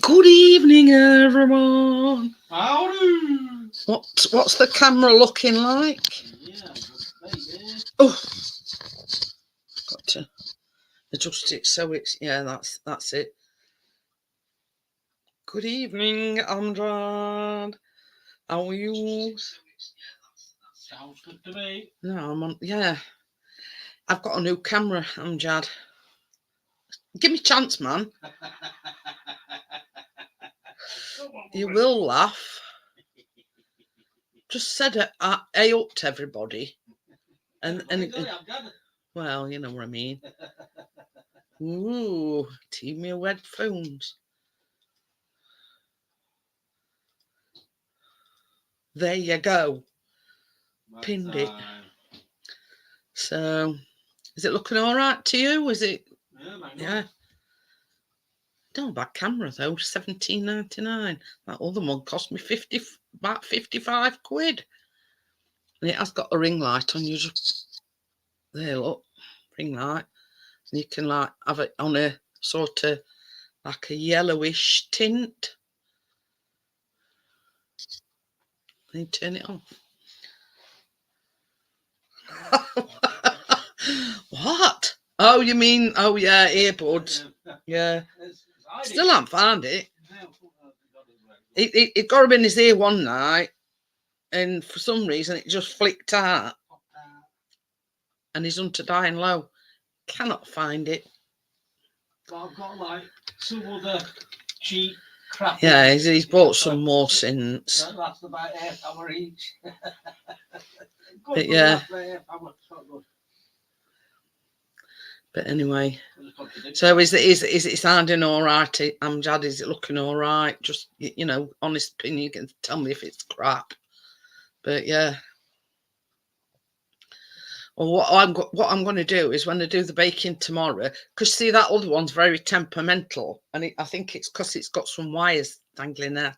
Good evening, everyone. Howdy. What's the camera looking like? Yeah, baby. Oh, got to adjust it so it's that's it. Good evening, Amjad. How are you? Sounds good to me. No, I'm on. Yeah, I've got a new camera, Amjad. Give me a chance, man. You will laugh. Just said it. I up to everybody, and well, you know what I mean. Ooh, team me headphones. There you go. Pinned it. So, is it looking all right to you? Is it? Yeah. Don't bad camera though. £17.99. That other one cost me about 55 quid. And it has got a ring light on. You just there, look, ring light, and you can like have it on a sort of like a yellowish tint. Then you turn it on. What? Oh, you mean? Oh, yeah, earbuds. Yeah. Still haven't found it. It got him in his ear one night, and for some reason it just flicked out. And he's on to dying low. Cannot find it. Well, I've got like some other cheap crap. Yeah, he's bought some more since. That's about £8 each. But yeah. But anyway, so is it sounding all right, Amjad? Is it looking all right? Just, you know, honest opinion, you can tell me if it's crap. But yeah. Well, what I'm going to do is when I do the baking tomorrow, because see that other one's very temperamental, and I think it's because it's got some wires dangling out.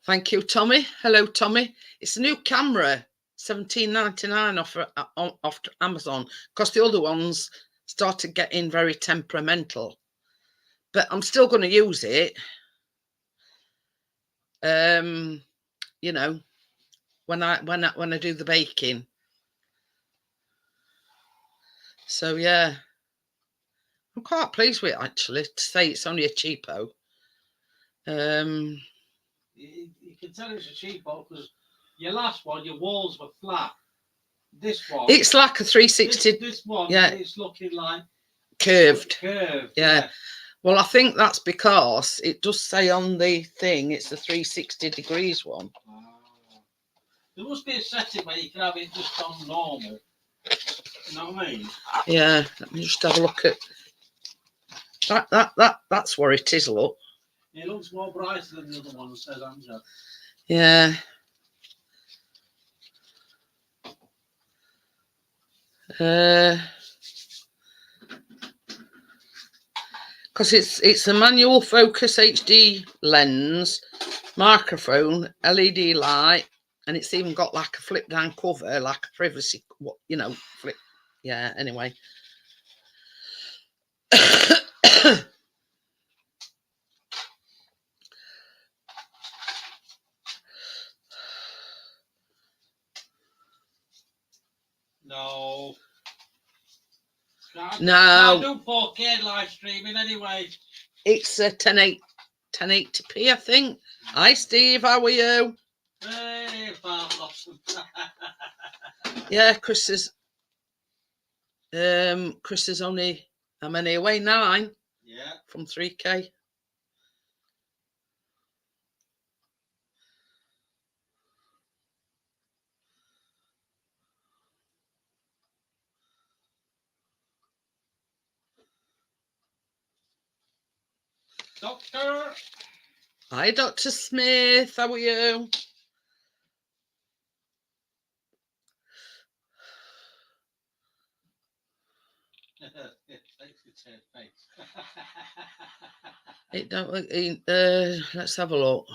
Thank you, Tommy. Hello, Tommy. It's a new camera, £17.99 off Amazon, because the other ones started getting very temperamental. But I'm still going to use it. You know, when I do the baking. So yeah, I'm quite pleased with it actually. To say it's only a cheapo. You can tell it's a cheapo because your last one, your walls were flat. This one, it's like a 360. This one, yeah, it's looking like curved. Yeah. Well, I think that's because it does say on the thing it's a 360 degrees one. There must be a setting where you can have it just on normal. You know what I mean? Yeah, let me just have a look at that's where it is, look. It looks more brighter than the other one, says Amjad. Yeah. Because it's a manual focus HD lens, microphone, LED light, and it's even got like a flip down cover, like a privacy, you know, flip. Yeah, anyway. No. No. Can't do 4K live streaming anyway. It's a 1080p, I think. Hi, Steve. How are you? Hey, yeah, Chris is only how many away? 9. Yeah. From 3K. Doctor. Hi, Dr. Smith. How are you? It don't. Let's have a look.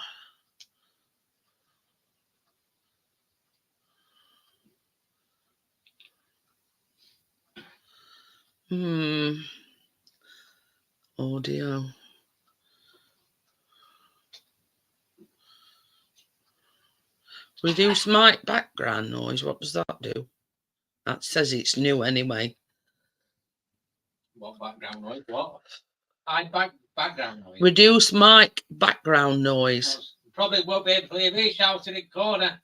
Audio. Reduce mic background noise. What does that do? That says it's new anyway. What background noise? What? Background noise. Reduce mic background noise. Probably won't be able to hear me shouting in the corner.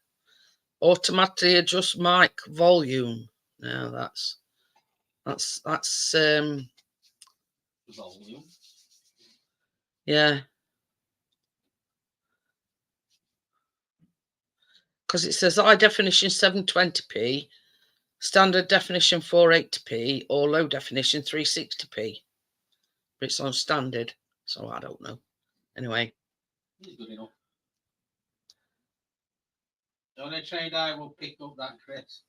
Automatically adjust mic volume. Now that's volume. Yeah. Because it says high definition 720p, standard definition 480p, or low definition 360p. But it's on standard, so I don't know. Anyway. It's good enough. The only trade I will pick up that, Chris.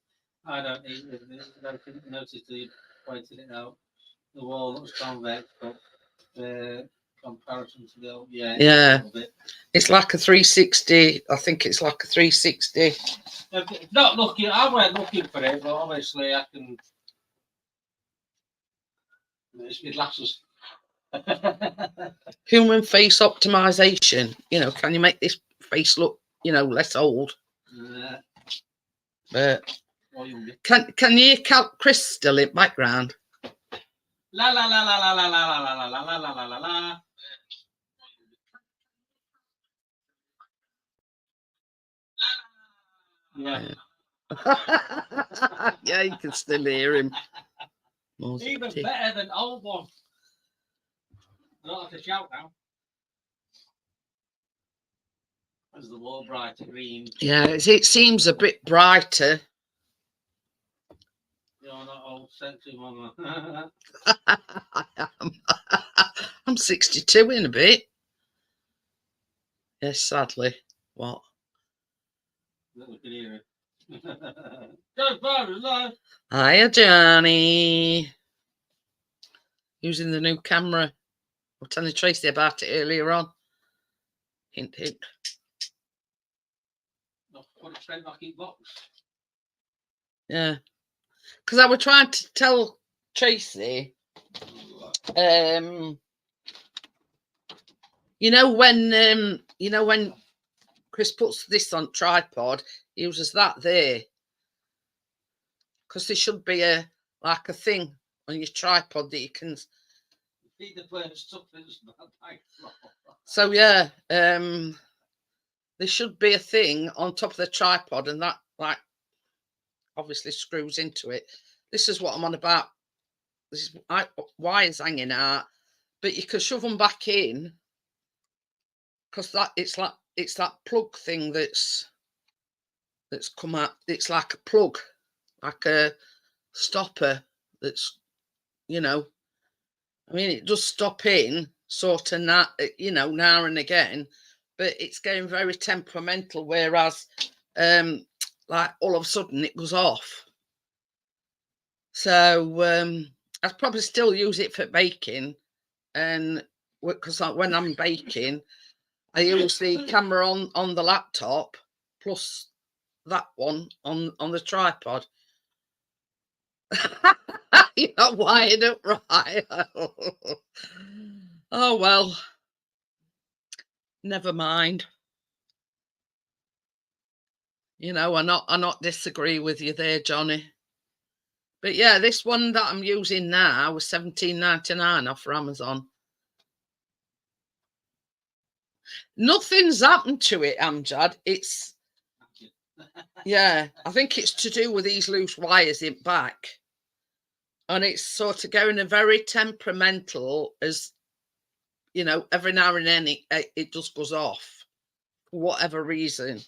I don't need it. I didn't notice that you pointed it out. The wall looks convex, but the comparison to the old, yeah. It's like a 360. I think it's like a 360. Not looking. I weren't looking for it, but obviously I can. It's my glasses. Human face optimization. You know, can you make this face look, you know, less old? But can you hear Chris still in background? La la la la la la la la la la la la la la. Yeah. Yeah, you can still hear him. Even better than old one. I don't have to shout now. As the wall brighter green. Yeah, it seems a bit brighter. You're not old sexy mama. I'm 62 in a bit. Yes, sadly. What? We can hear it. Hiya, Johnny. Using the new camera. I was telling Tracy about it earlier on. Hint, hint. Yeah. Because I was trying to tell Tracy, you know when Chris puts this on tripod, he uses that there. Because there should be a thing on your tripod that you can. So yeah, there should be a thing on top of the tripod, and that obviously screws into it. This is what I'm on about. This is wires hanging out, but you can shove them back in because it's that plug thing that's come out. It's like a plug, like a stopper. That's, you know, I mean, it does stop in sort of now, you know, now and again, but it's getting very temperamental. Whereas, like all of a sudden it goes off. So I'd probably still use it for baking, and because when I'm baking, I use the camera on the laptop plus that one on the tripod. You're not wired up right. Oh well, never mind. You know, I not disagree with you there, Johnny. But yeah, this one that I'm using now was $17.99 off Amazon. Nothing's happened to it, Amjad. It's yeah, I think it's to do with these loose wires in back. And it's sort of going a very temperamental, as you know, every now and then it just goes off for whatever reason.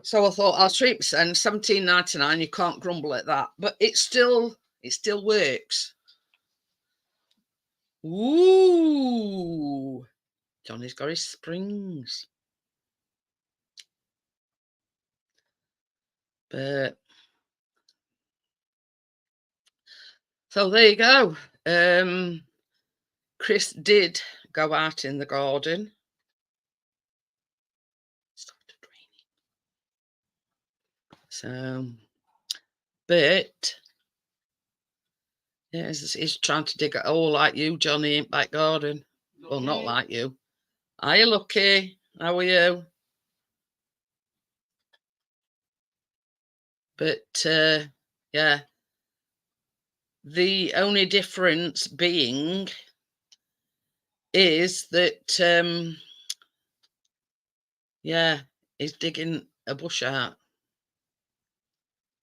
So I thought I'll treat myself. $17.99, you can't grumble at that. But it still works. Ooh, Johnny's got his springs. But so there you go. Chris did go out in the garden. It started raining. So, but Yeah, he's trying to dig a hole like you, Johnny, in back garden. Well, not Lucky. like you. Are you lucky? How are you? But yeah, the only difference being is that yeah, he's digging a bush out.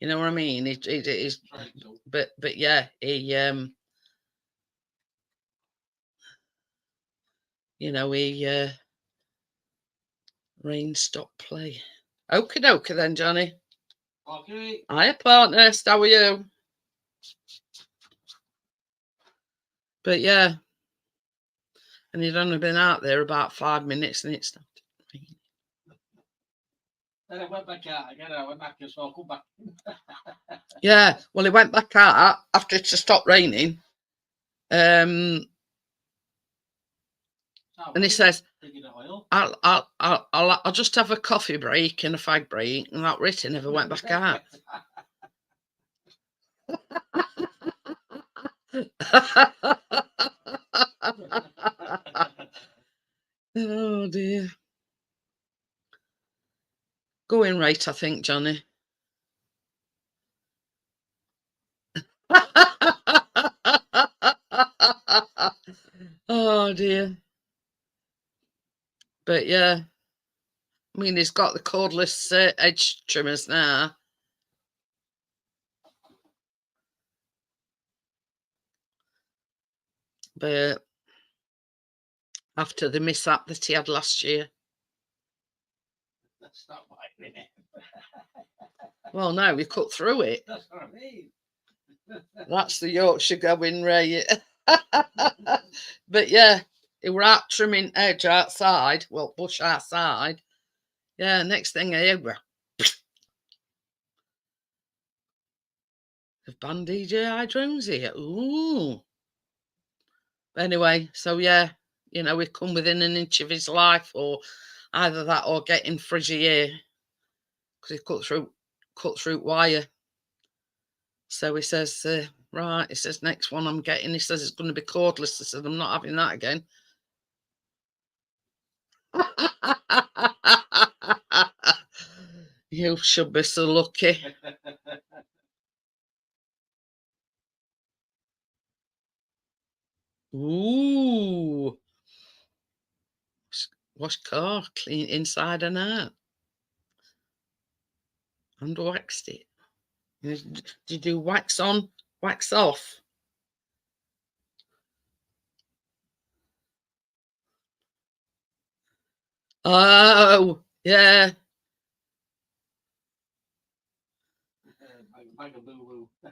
You know what I mean? He's Trying to. but yeah, he you know, he rain stop play. Okie dokie then, Johnny. Okay. Hiya, partner. How are you? But yeah, and he'd only been out there about 5 minutes and it started raining. Then I went back out again. I went back and so I come back. Yeah, well, he went back out after it stopped raining. And he says, I'll just have a coffee break and a fag break, and that written never went back out. Oh dear. Going right, I think, Johnny. Oh dear. But yeah, I mean, he's got the cordless edge trimmers now. But after the mishap that he had last year. That's not my minute. Well, no, we cut through it. That's what I mean. That's the Yorkshire going Ray. But yeah, he were out trimming edge outside, well, bush outside. Yeah, next thing I hear, have band DJI drones here. Ooh. But anyway, so yeah, you know, we come within an inch of his life, or either that or getting frizzy ear because he cut through wire. So he says, right, he says, next one I'm getting, he says it's going to be cordless. I said, I'm not having that again. You should be so lucky. Ooh. Wash car, clean inside and out. And waxed it. Did you do wax on, wax off? Oh, yeah.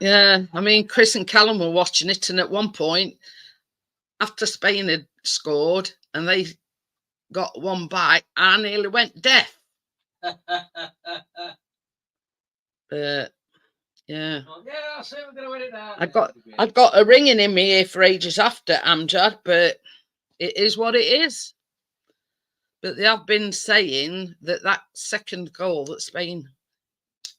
Yeah, I mean, Chris and Callum were watching it, and at one point, after Spain had scored and they got one back, I nearly went deaf. But yeah, I say we're gonna win it now. I'd got a ringing in my ear for ages after Amjad, but it is what it is. But they have been saying that second goal that Spain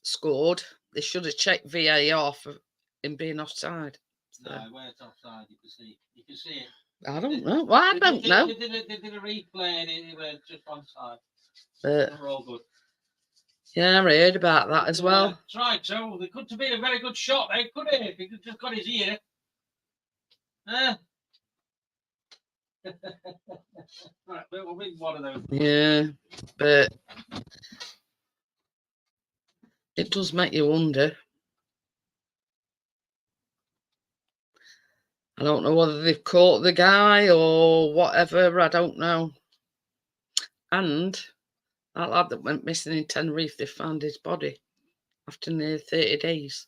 scored, they should have checked VAR for him being offside. So. No, where it's offside, you can see it. I don't know. Well, I don't know. They did a replay and it was just onside. But we're all good. Yeah, I heard about that as well. That's right. So it could have been a very good shot, then, could it? If he could just got his ear. Right, we'll win one of those. Yeah, but it does make you wonder. I don't know whether they've caught the guy or whatever. I don't know. And that lad that went missing in Tenerife, they found his body after nearly 30 days.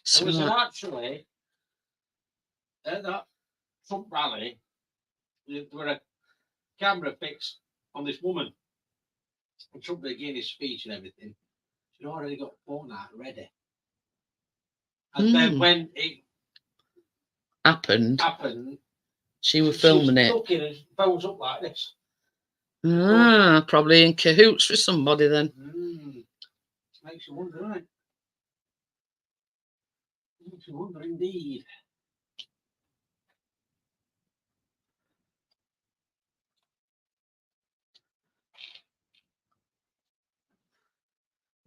So it was actually at that Trump rally, there were a camera fixed on this woman. And Trump began his speech and everything. She'd already got phone out ready. And then when it happened, she was filming it. Looking and phones up like this. Probably in cahoots with somebody then. Makes you wonder, doesn't it? Makes you wonder indeed.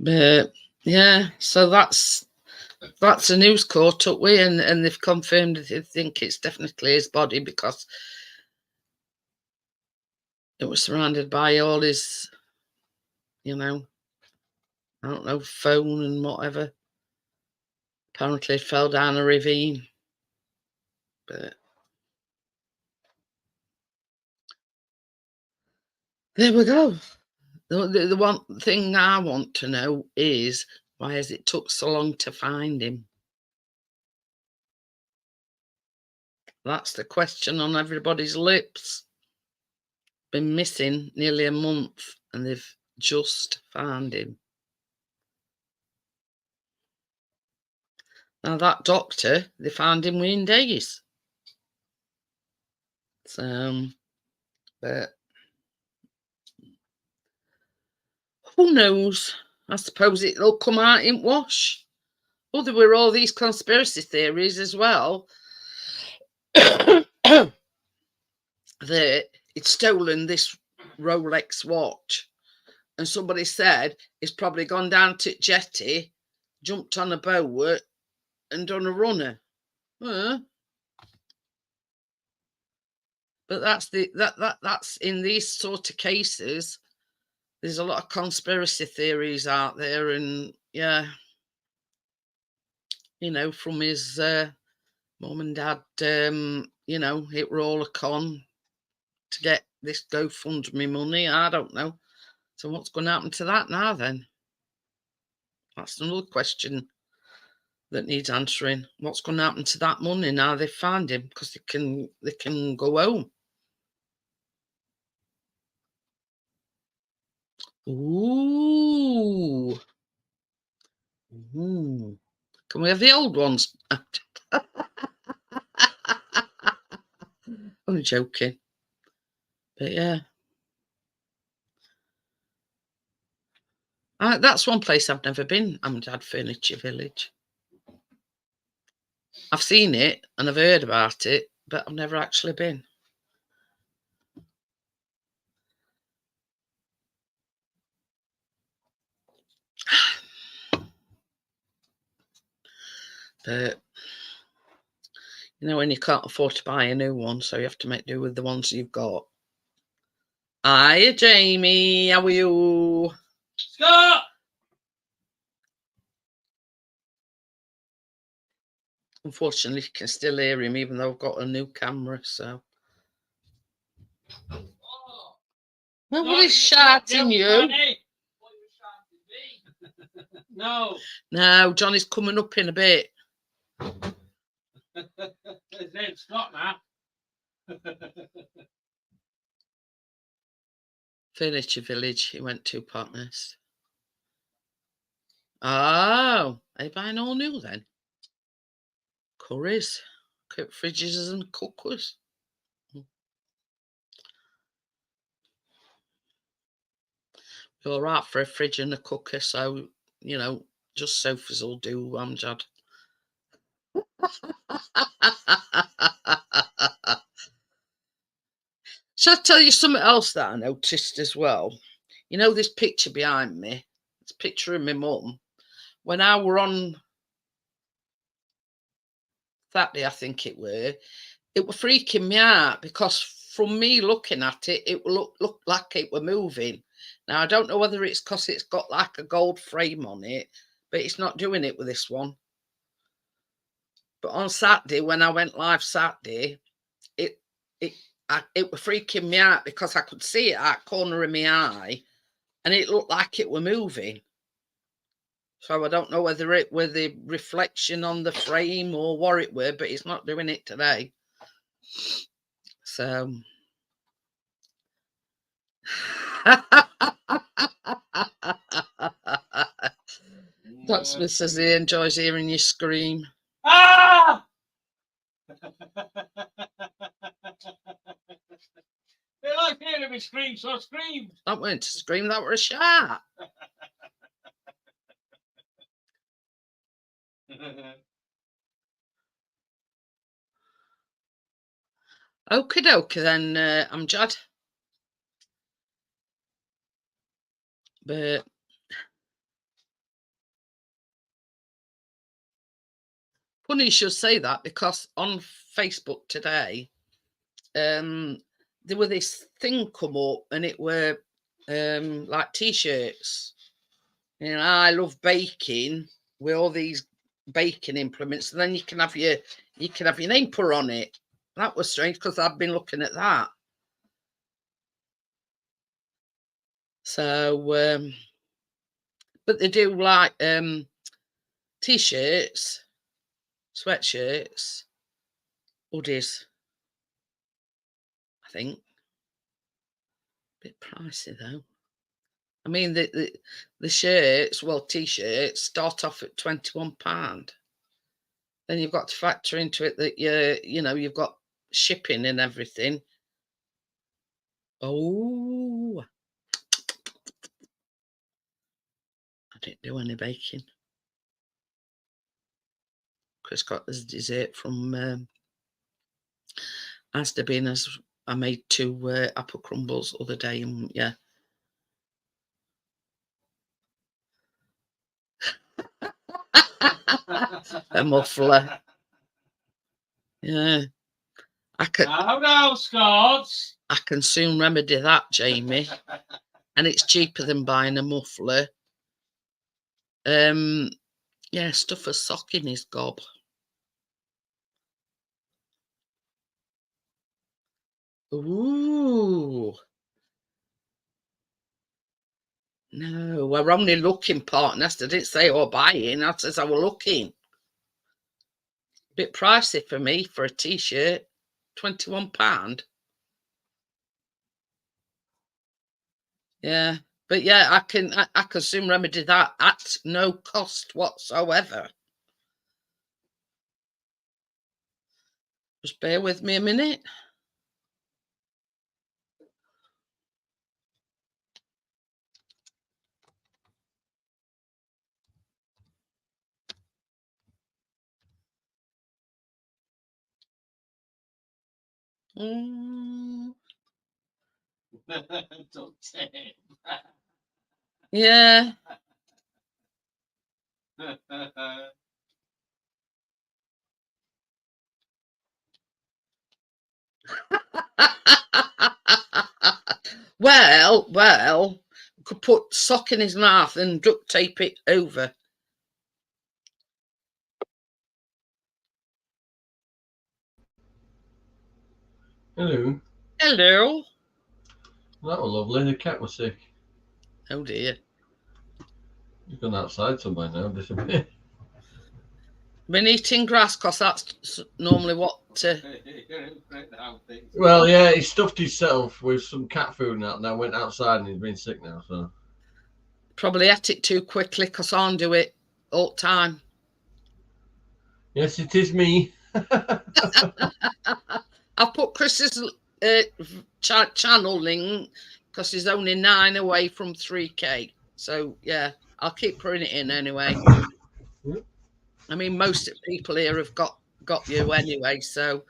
But yeah, so that's the news caught up with, and they've confirmed that they think it's definitely his body because it was surrounded by all his, I don't know, phone and whatever. Apparently, it fell down a ravine. But there we go. The one thing I want to know is why has it took so long to find him? That's the question on everybody's lips. Been missing nearly a month and they've just found him. Now that doctor, they found him within days. So, but who knows? I suppose it'll come out in wash. Oh, there were all these conspiracy theories as well. That it's stolen this Rolex watch. And somebody said it's probably gone down to jetty, jumped on a boat and done a runner. But that's that's in these sort of cases. There's a lot of conspiracy theories out there, and yeah, from his mum and dad, it were all a con to get this GoFundMe money. I don't know. So what's going to happen to that now then? That's another question that needs answering. What's going to happen to that money now they've found him? Because they can go home. Ooh. Can we have the old ones? I'm joking. But yeah. That's one place I've never been, Amdad Furniture Village. I've seen it and I've heard about it, but I've never actually been. But when you can't afford to buy a new one, so you have to make do with the ones you've got. Hiya, Jamie. How are you? Scott! Unfortunately, you can still hear him, even though I've got a new camera, so. Nobody's shouting you. No. No, Johnny's coming up in a bit. His name's Scott now. Furniture Village, he went to, Partners. Oh, are you buying all new then? Curries, cook fridges and cookers. You're all right for a fridge and a cooker, so, just sofas will do, Amjad. Shall I tell you something else that I noticed as well? This picture behind me, it's a picture of my mum. When I were on Saturday, I think it were freaking me out because from me looking at it, it looked like it were moving. Now, I don't know whether it's because it's got like a gold frame on it, but it's not doing it with this one. But on Saturday, when I went live Saturday, it was freaking me out because I could see it at the corner of my eye and it looked like it were moving. So I don't know whether it were the reflection on the frame or what it were, but it's not doing it today. So Dotsmith says he enjoys hearing you scream. Ah! They like hearing me scream, so I screamed. That weren't a scream, that were a shout. Okie dokie then, Amjad. But funny you should say that, because on Facebook today, there were this thing come up, and it were like t-shirts. You know, I love baking, with all these baking implements, and then you can have your name put on it. That was strange, because I've been looking at that. So but they do like t-shirts, sweatshirts, hoodies, I think. Bit pricey though. I mean, the shirts, well, t-shirts start off at £21. Then you've got to factor into it that you've got shipping and everything. Oh, I didn't do any baking. Chris got his dessert from Asda Beaners. I made 2 apple crumbles other day, and yeah. A muffler. Yeah. I can soon remedy that, Jamie. And it's cheaper than buying a muffler. Yeah, stuff a sock in his gob. Ooh. No, we're only looking, partner. I didn't say or buying. I says I were looking. Bit pricey for me for a t-shirt. £21. Yeah. But yeah, I can soon remedy that at no cost whatsoever. Just bear with me a minute. Yeah. Well, could put sock in his mouth and duct tape it over. Hello. Hello. That was lovely. The cat was sick. Oh dear. He's gone outside somewhere now, disappeared. Been eating grass, because that's normally what. Well, yeah, he stuffed himself with some cat food and now went outside, and he's been sick now. So Probably ate it too quickly, because I do it all the time. yes, it is me. I've put Chris's channel link, because he's only 9 away from 3K. So yeah, I'll keep putting it in anyway. I mean, most people here have got you anyway, so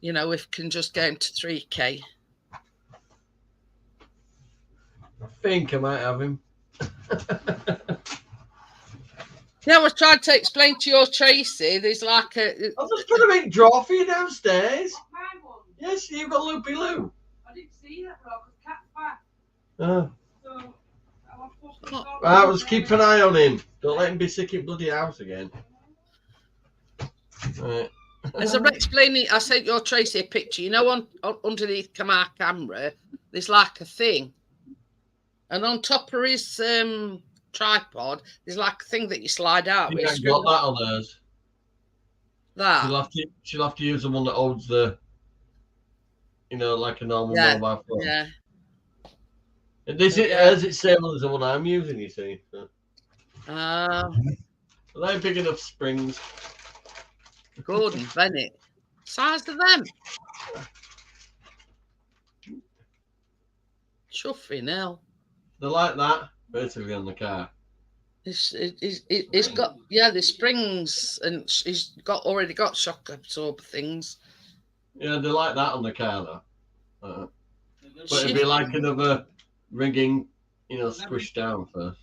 if we can just get him to 3K. I think I might have him. Yeah, I was trying to explain to your Tracy. There's like a. I've just put a big drawer for you downstairs. Yes, you've got Loopy Loo. I didn't see that, bro, because cat's back. Oh. So, Right, let's keep an eye on him. Don't let him be sick in bloody house again. Right. As I'm explaining, I sent your Tracy a picture. On underneath my camera, there's like a thing, and on top of his tripod, there's like a thing that you slide out. You ain't got that on hers. That she'll have to use the one that holds the, like a normal mobile phone. Yeah. And this hers, it's same as the one I'm using. You see. So. They're big enough springs. Gordon Bennett, size of them. Chuffing hell. They're like that, basically on the car. It's got the springs, and he's already got shock absorber things. Yeah, they like that on the car though. But it'd be Shift- like another rigging, squished down first.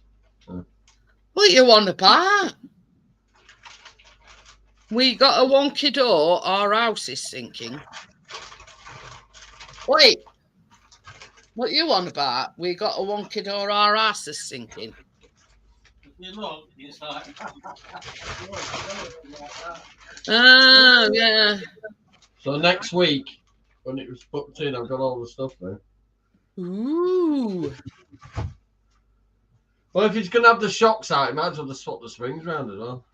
What you want about? We got a wonky door. Our house is sinking. Wait, what you on about? We got a wonky door. Our house is sinking. If you look, it's like. Oh yeah. So next week, when it was booked in, I've got all the stuff there. Ooh. Well, if he's going to have the shocks out, he might as well just swap the springs around as well.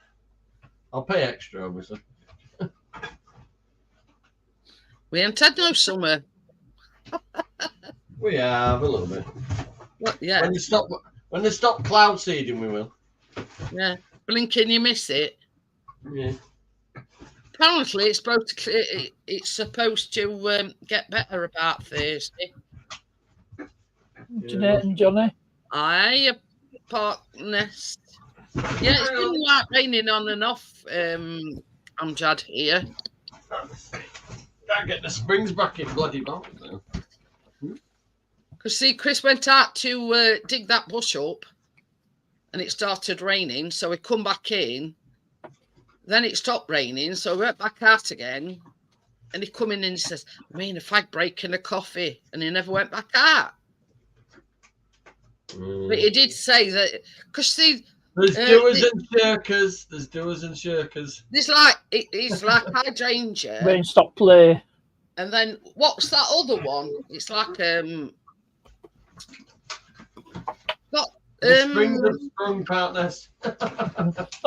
I'll pay extra, obviously. We ain't had no summer. We have a little bit. What? Yeah. When they stop cloud seeding, we will. Yeah. Blinking, you miss it. Yeah. Apparently, it's supposed to get better about Thursday. Jeanette and Johnny. Aye, partners. Yeah, it's been like raining on and off. Amjad here. Can't get the springs back in bloody box now. Because see, Chris went out to dig that bush up, and it started raining. So we come back in. Then it stopped raining, so we went back out again. And he come in and he says, "I mean, a fag break and a coffee," and he never went back out. But he did say that, because see, there's doers and shirkers. There's doers and shirkers. it's like hydrangea, Rain stop play. and then what's that other one? It's like The springs have sprung, partners. I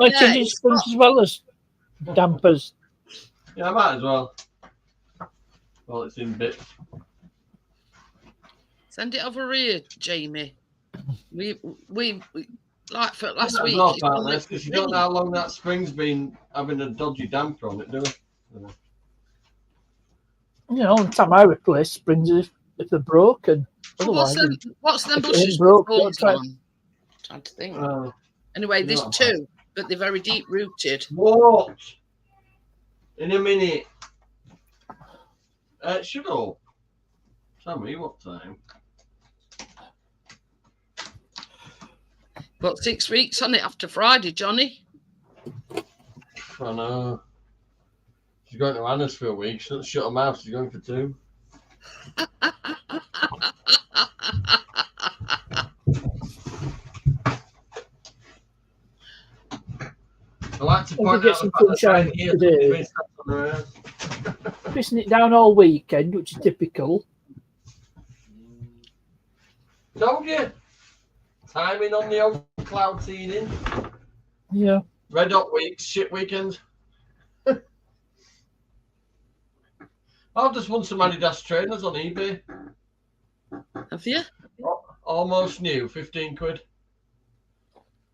Yeah, changing it's springs as well as dampers. Yeah, I might as well. Well, it's in bits. Send it over here, Jamie. We like for last week. Not it's gone partners, because you don't know how long that spring's been having a dodgy damper on it, do we? You know, the time I replace springs if they're broken. Otherwise, What's them if it bushes ain't broke, with thorns don't try- on? Trying to think. you Anyway, there's know what? two, but they're very deep rooted. What? In a minute. Shut up. Tell me what time. Got 6 weeks on it after Friday, Johnny. I know. She's going to Anna's for a week. She doesn't shut her mouth. She's going for 2. I like to Hope point we get out some the fact that sunshine Jane here today. has been sat on her own. pissing it down all weekend, which is typical. Told you. Timing on the old cloud seeding. Yeah. Red hot weeks, shit weekends. I've just won some Adidas trainers on eBay. Have you? Almost new, 15 quid.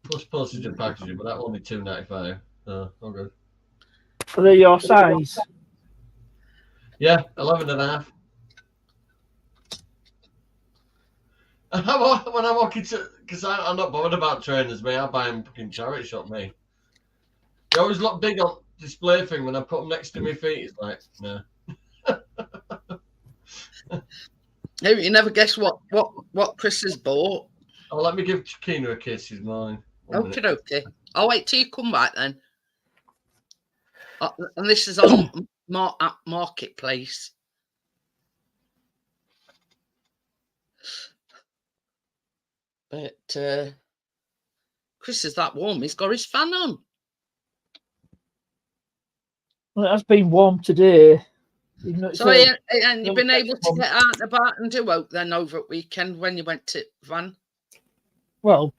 Plus postage and packaging, but that only $2.95. So, all good. Are they your size? Yeah, 11 and a half. When I'm walking to, because I'm not bothered about trainers, me. I buy them fucking charity shop, me. They always look big on display thing when I put them next to my feet. It's like, no. You never guess what Chris has bought. Oh, let me give Chiquina a kiss. She's mine. Okay, okay. I'll wait till you come back then. And this is on Marketplace. But Chris is that warm. He's got his fan on. Well, it has been warm today. Even though it's So, and you've been no, able to get out and about and do out then over at weekend when you went to Van? well,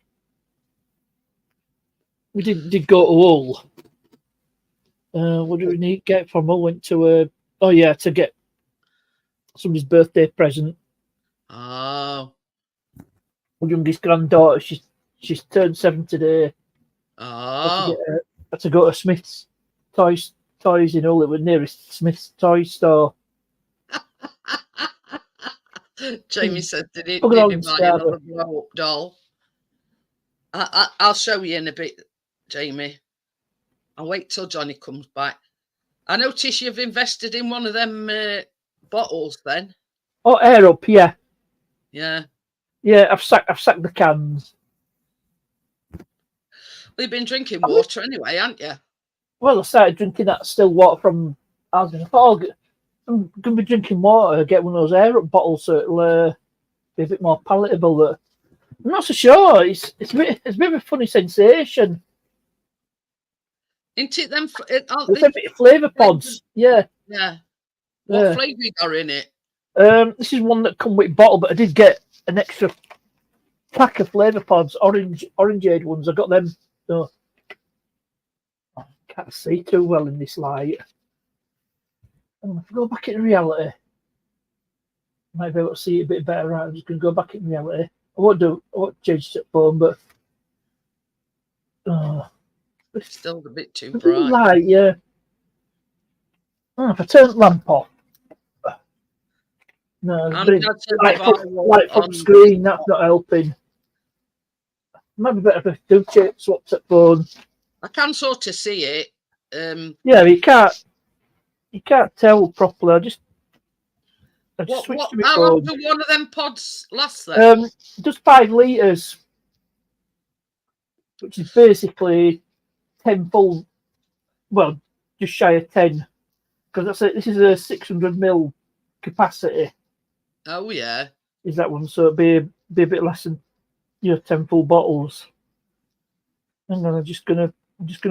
we did go to Hull. What did we need to get from Hull? Went to to get somebody's birthday present. Oh. My youngest granddaughter, she's turned 7 today. Oh. Had to go to Smith's toys in Hull. It was nearest Smith's toy store. Jamie said, did he Look at buy all the another stuff. blow-up doll? I'll show you in a bit, Jamie. I'll wait till Johnny comes back. I notice you've invested in one of them bottles then. Oh, Air Up, yeah. Yeah. Yeah, I've sacked the cans. We've been drinking water anyway, haven't you? Well, I started drinking that still water from Asda. I thought I'm going to be drinking water, get one of those Air Up bottles so it'll be a bit more palatable. I'm not so sure. It's a bit of a funny sensation. Isn't it them? It's a bit of flavour pods. Yeah. Yeah. What Yeah. flavour you got in it? This is one that come with bottle, but I did get an extra pack of flavour pods, orangeade ones. I got them. So I can't see too well in this light. And if I go back in reality, I might be able to see it a bit better. Right, I'm just going to go back in reality. I won't change the phone, but It's still a bit too it's a bit bright. light, yeah. Oh, if I turn the lamp off. No, I'm it's glad to light have light from on- screen, that's not helping. Might be better if I do swap that phone. I can sort of see it. Yeah, you can't tell properly. I just switched to my How long phone. do one of them pods last then? Just 5 litres, which is basically 10 full. Well, just shy of 10, because that's it. This is a 600 ml capacity. Oh yeah. Is that one? So it'd be a bit less than 10 full bottles. And then I'm just gonna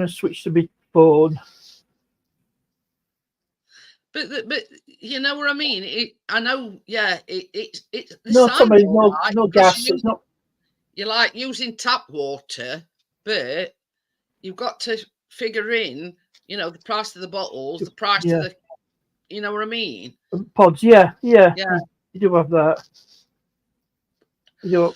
switch to my phone. But you know what I mean? I know, yeah. It's No, Tommy, no because gas. It's not. You're like using tap water, but you've got to figure in, the price of the bottles, the price Yeah. of the, you know what I mean? Pods, yeah. Yeah. You do have that. You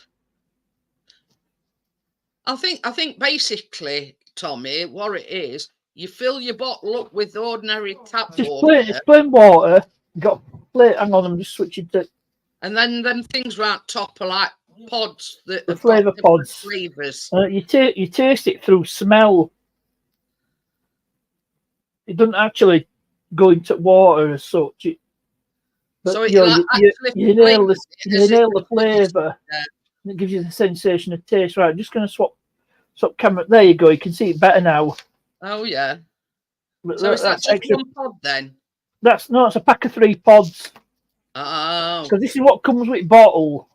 I think basically, Tommy, what it is, you fill your bottle up with ordinary tap just water, it's plain water. You got plate. Hang on, I'm just switching to and then them things right top are like pods that the have got flavour different pods. flavors. You taste it through smell. It doesn't actually go into water as such. But So it you like actually inhale flavours it you as inhale if the it was just- flavour. yeah. And it gives you the sensation of taste. Right, I'm just going to swap camera. There you go. You can see it better now. Oh yeah. But So is that that's just extra. one pod then? It's a pack of 3 pods. Oh. Because this is what comes with bottle.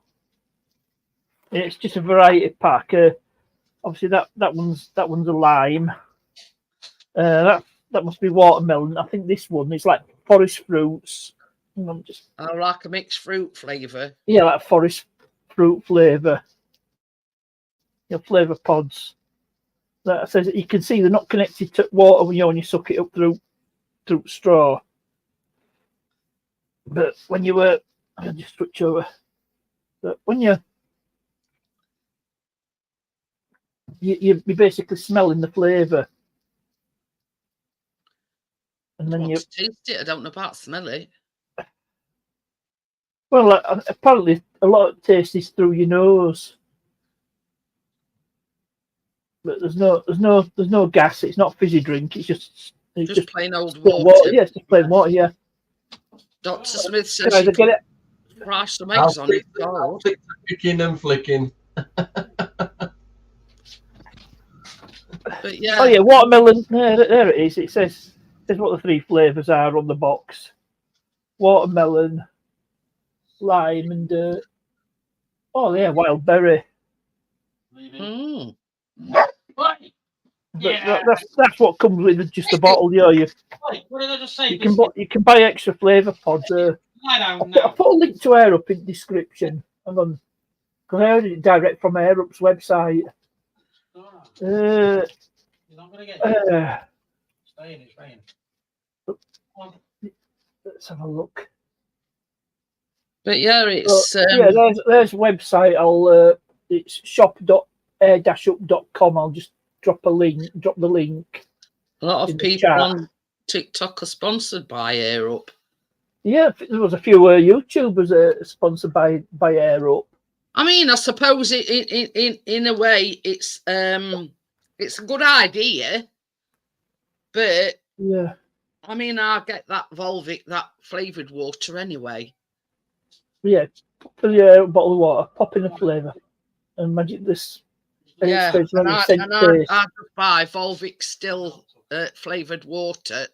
It's just a variety pack. Obviously that one's a lime. That must be watermelon. I think this one is like forest fruits. I'm just I like a mixed fruit flavour. like forest fruit flavour. Flavour pods. That says you can see they're not connected to water when you suck it up through straw. But when you I'll just switch over. But when you're basically smelling the flavour. And then I you want to taste it. I don't know about smell it. well apparently a lot of taste is through your nose. But there's no gas, it's not fizzy drink, it's just Plain old plain water. Yeah, it's just plain water, yeah. Dr. Smith says Can I she get it? could fry some eggs on it. I'll stick to picking and flicking. But yeah. Oh yeah, watermelon. There it is. It says what the 3 flavours are on the box. Watermelon, lime, and wild berry. Mm. What? But Yeah. that's what comes with just a bottle. Yeah, Wait, what did I just say? you can buy extra flavour pods. I don't I know. put a link to Air Up in the description. Hang on, because I ordered it direct from Air Up's website. You're not going to get it. It's raining. Let's have a look. But yeah, it's There's a website. It's shop.air-up.com. I'll just drop the link. a lot in of the people chat. on TikTok are sponsored by Air Up. Yeah, there was a few YouTubers sponsored by Air Up. I mean, I suppose in a way it's a good idea, but Yeah. I mean, I get that Volvic, that flavoured water anyway. Yeah. Put a bottle of water, pop in a flavour, and magic this. And Yeah, it's and very I scent taste. just buy Volvic still flavoured water.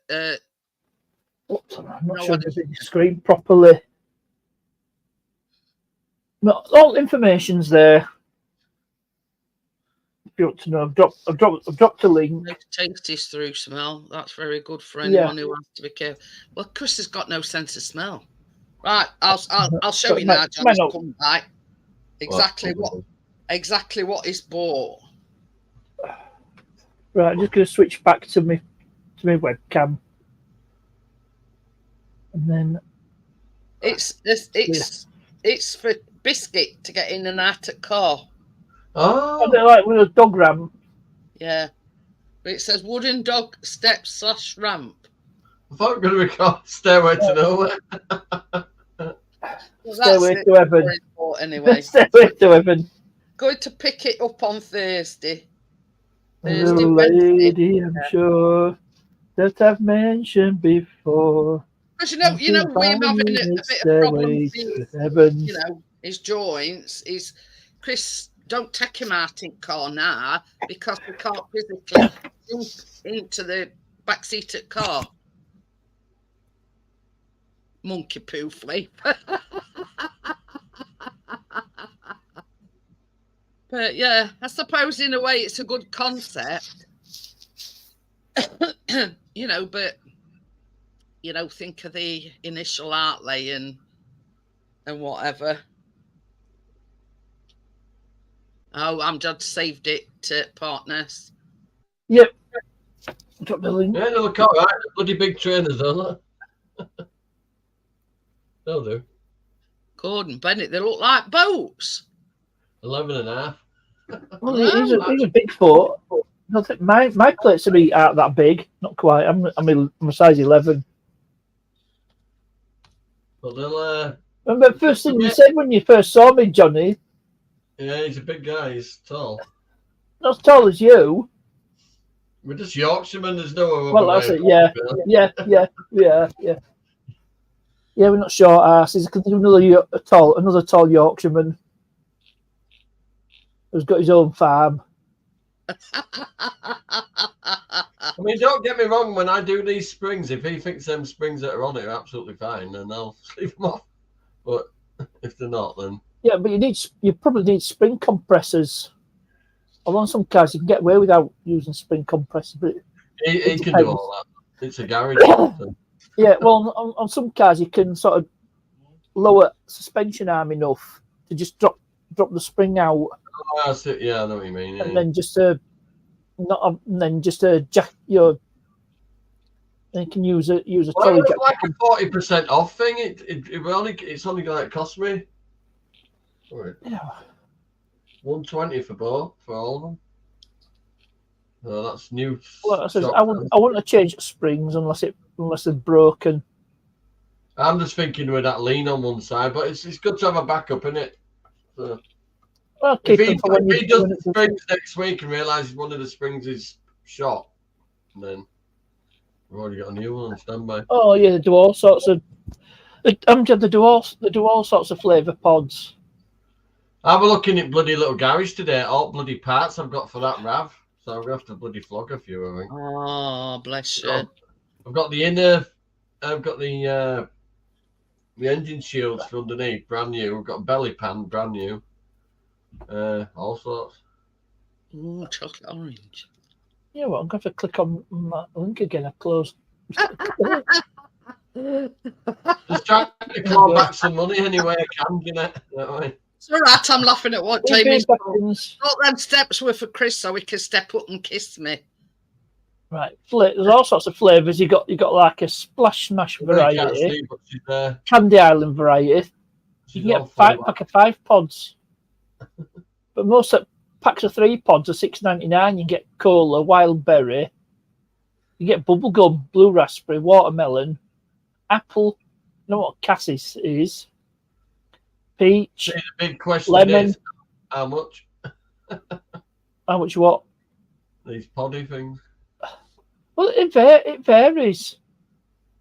Oops, I'm not No, sure I if the screen properly. No, all information's there. If you want to know, I've dropped a link. Nice tasty through smell. That's very good for Yeah. anyone who has to be careful. Well, Chris has got no sense of smell. Right, I'll show But you might- now, John. might He's not- come back. Exactly what he's bought. Right, I'm just going to switch back to my webcam, and then It's for Biscuit to get in and out of car. Oh, they're like with a dog ramp. Yeah, but it says wooden dog steps / ramp. I thought we were going to record Stairway to Nowhere. Well, Stairway that's to Heaven. what it's for anyway. Stairway to Heaven. Going to pick it up on Thursday. The Thursday, Wednesday. lady, I'm sure that I've mentioned before. Because you know, we're having a bit of problems with, Heaven. his joints. Is Chris? Don't take him out in car now because we can't physically jump into the back seat of car. Monkey poo flavour. But yeah, I suppose in a way it's a good concept. But think of the initial outlay and whatever. Oh, I'm just saved it to partners. Yep. Drop the link. Yeah, they look all right. Bloody big trainers, don't they? They'll do. Gordon Bennett, they look like boats. 11.5. Well, he's a big foot. I think my plates are out that big. Not quite. I'm a size 11. But they'll. Remember, first thing you said when you first saw me, Johnny? Yeah, he's a big guy. He's tall. Not as tall as you. We're just Yorkshiremen. There's no other Well, way that's of it. putting Yeah. Yeah, we're not short asses. Another tall Yorkshireman who's got his own farm. I mean, don't get me wrong. When I do these springs, if he thinks them springs that are on it are absolutely fine, then I'll leave them off. But if they're not, then Yeah, but you probably need spring compressors. Although some cars you can get away without using spring compressors, but he can do depends. all that. It's a garage. So. yeah, well, on some cars you can sort of lower suspension arm enough to just drop the spring out, Oh, that's it. Yeah, I know what you mean. Yeah. and then just jack your. Then you can use a Well, trolley it was jack. like a 40% off thing. It's only going to cost me. Sorry, Yeah. 120 for both, for all of them. No, that's new. Well, I says stock. I wouldn't have changed springs unless they're broken. I'm just thinking with that lean on one side, but it's good to have a backup, isn't it? So, Well, if keep them for when he you does when the it's- springs next week and realises one of the springs is shot, then we've already got a new one on standby. Oh yeah, they do all sorts of. They do all sorts of flavour pods. I was looking at bloody little garage today, all bloody parts I've got for that RAV, so I'm gonna have to bloody flog a few, I think. Oh, bless you. I've got the inner, I've got the engine shields for underneath, brand new. I've got a belly pan, brand new. All sorts. Ooh, chocolate orange. Yeah, well, I'm going to click on that link again. I closed. Just trying to claw back some money any way I can, you know. That way. It's all right, I'm laughing at what Jamie's Seconds. thought them steps were for Chris so he can step up and kiss me. Right, there's all sorts of flavours. You got like a splash smash I can't variety, see, but she's there. Candy Island variety. You She's can get all a full pack of 5 pods, but most packs of 3 pods are $6.99. You can get cola, wild berry. You get bubblegum, blue raspberry, watermelon, apple. You know what cassis is? peach, See, the big question lemon. is, how much? How much what? These poddy things. Well, it varies.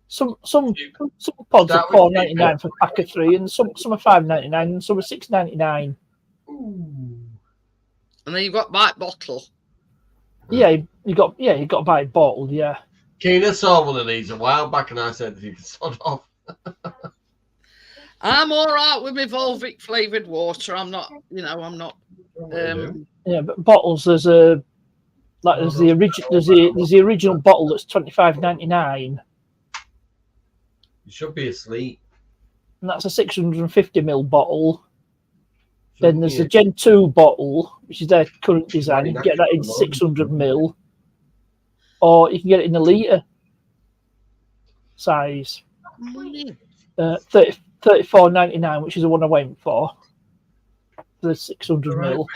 Some pods are Start with $4.99 for a pack of 3, and some are $5.99, and some are $6.99. Ooh. And then you've got bite bottle. Yeah, you got to buy it bottled. Yeah. Keena saw one of these a while back, and I said, "You can sod off." I'm all right with my Volvic flavoured water. I'm not, I'm not. Yeah, but bottles there's the original bottle that's $25.99, You should be asleep. and that's a 650ml bottle. Then there's the Shouldn't Gen 2 bottle, which is their current design. You can get that in 600ml, or you can get it in a litre size. Money. 34.99, which is the one I went for. The 600ml.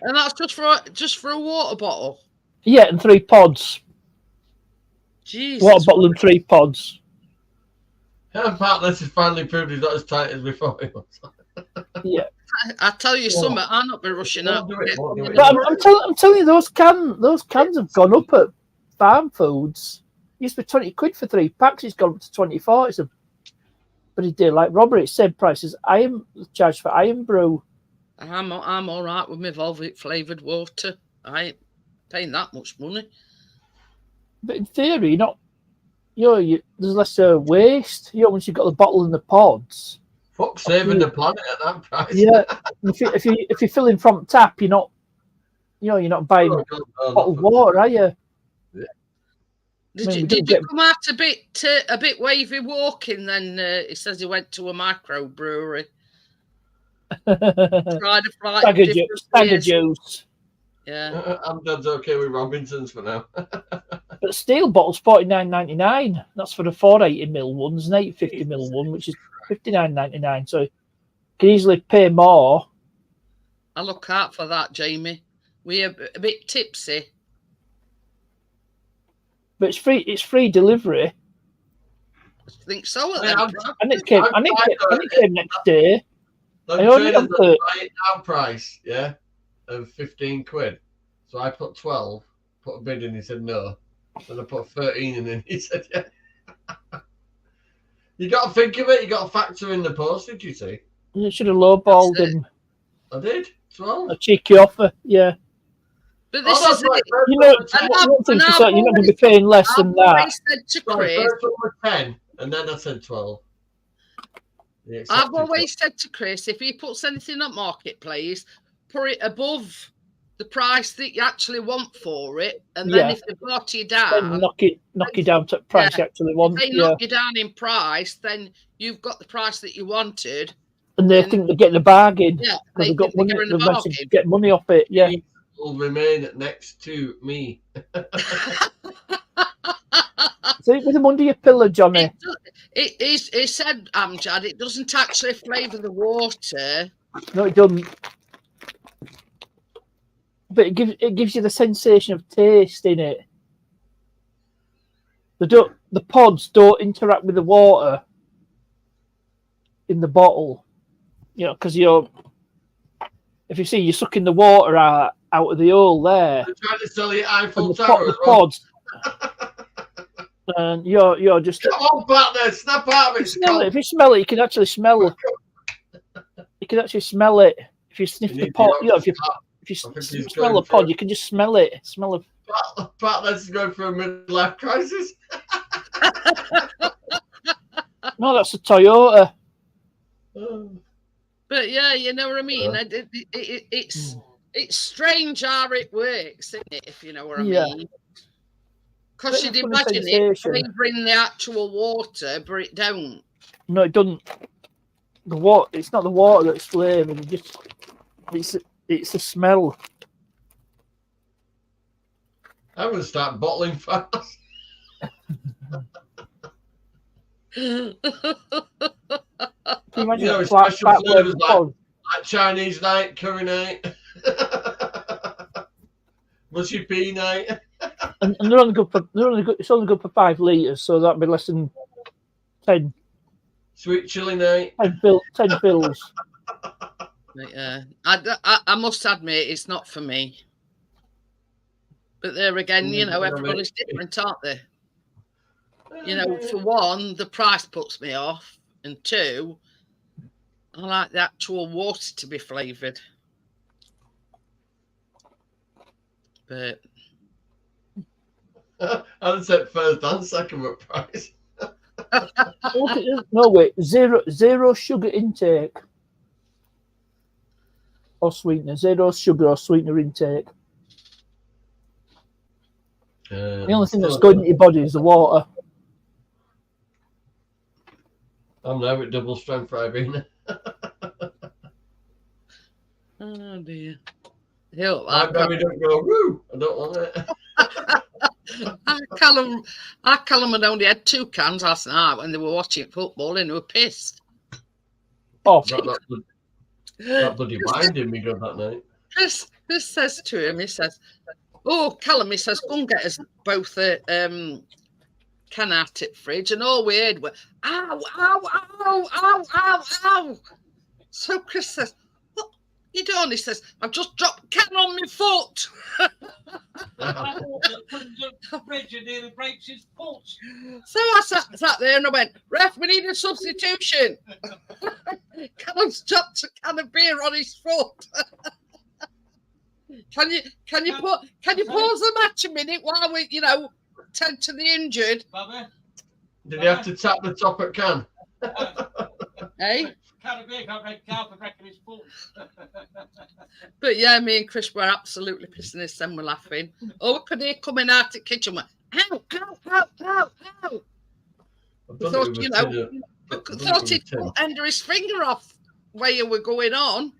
And that's just for a water bottle. Yeah, and 3 pods. Jesus. Water bottle and 3 pods. you? Part this has finally proved he's not as tight as before he was. Yeah. I tell you something, I'll not be rushing out. Won't do it. But I'm telling you, those cans have gone up at Farm Foods. It used to be 20 quid for 3 packs. It's gone up to 24. It's a bloody deal. Like Robert, it's same price as I am charged for Iron Brew. I'm all right with my Volvic flavoured water. I ain't paying that much money. But in theory, there's less waste. Once you've got the bottle and the pods. Fuck saving the planet at that price. Yeah. if you're filling from tap, you're not buying bottled water, are you? Did you come out a bit wavy walking? Then he says he went to a microbrewery. Tried a flight. Stagger juice. Yeah. I'm dad's okay with Robinsons for now. But steel bottles $49.99. That's for the 480ml ones, and 850ml one, which is $59.99. So you can easily pay more. I look out for that, Jamie. We're a bit tipsy. But it's free delivery. I think so. And it came next day. The I only traders got the- buy it now price, yeah, of 15 quid. So I put 12, put a bid in, he said no. Then I put 13 in, and he said yeah. You got to think of it, you got to factor in the postage, you see. You should have lowballed That's it. him. I did, 12. A cheeky offer, yeah. But this that's is it. You know, And one thing I've you're not going to be paying less I've than that. always said to Sorry, Chris, first one was 10, and then I said 12. He I've accepted always said to Chris, if he puts anything on Marketplace, put it above the price that you actually want for it, and then Yeah. if they brought you Then down, knock you down to the price you actually want. if they Yeah. knock you down in price, then you've got the price that you wanted. And they think they're getting a bargain. Yeah, Because they they've got think they're money, getting a they've managed to bargain. get money off it. Yeah. He will remain next to me. Sleep with them under your pillow, Johnny. It said, Amjad, it doesn't actually flavour the water. No, it doesn't. But it gives you the sensation of taste in it. The pods don't interact with the water in the bottle. Because if you see, you're sucking the water out of the hole there. I'm trying to sell you Eiffel And Tower the as well. pods. And you're just. Come on, partner, snap out of it. If you smell it, you can actually smell. You can actually smell it if you sniff You the need pod. the If you I think he's smell going the pod, for- you can just smell it. Smell of. Partner's going through a midlife crisis. No, that's a Toyota. But yeah, you know what I mean. It's strange how it works, isn't it? If you know what I Yeah. mean. Because you'd Bit of a imagine it sensation. flavouring the actual water, but it don't. No, it doesn't. The water. It's not the water that's flavoured. It's the smell. I'm going to start bottling fast. Can you imagine You know, a it's flat special flavours like- pod? Like Chinese night, curry night, mushy pea night. And they're only good for it's only good for 5 litres, so that'd be less than 10 Sweet chili night. 10 fills. But yeah, I must admit it's not for me. But there again, you know, everybody's different, aren't they? You know, for one, the price puts me off, and two, I like the actual water to be flavoured. But I'd said first and second with price. No, wait, zero sugar intake or sweetener, zero sugar or sweetener intake. The only thing that's going into your body is the water. I'm now with double strength Ribena. oh dear. I don't go, woo, I don't want it. Callum had only had 2 cans last night when they were watching football and they were pissed. Oh, that bloody wine did me good that night. Chris says to him, he says, oh, Callum, he says, go and get us both a can out at fridge. And all we heard were, ow, ow, ow, ow, ow, ow. So Chris says, what you doing? He says, I've just dropped a can on my foot. The fridge and nearly breaks his foot. So I sat there and I went, ref, we need a substitution. Callum's dropped a can of beer on his foot. Can you pause the match a minute while we, tend to the injured? Bobby? Did you have to tap the top at can? Hey? Can of beer got red cow for breaking his foot. But yeah, me and Chris were absolutely pissing us and we're laughing. Oh, we could hear coming out of the kitchen. Went, ow, ow, ow, ow, ow. We thought, thought he'd put end of his finger off where you were going on.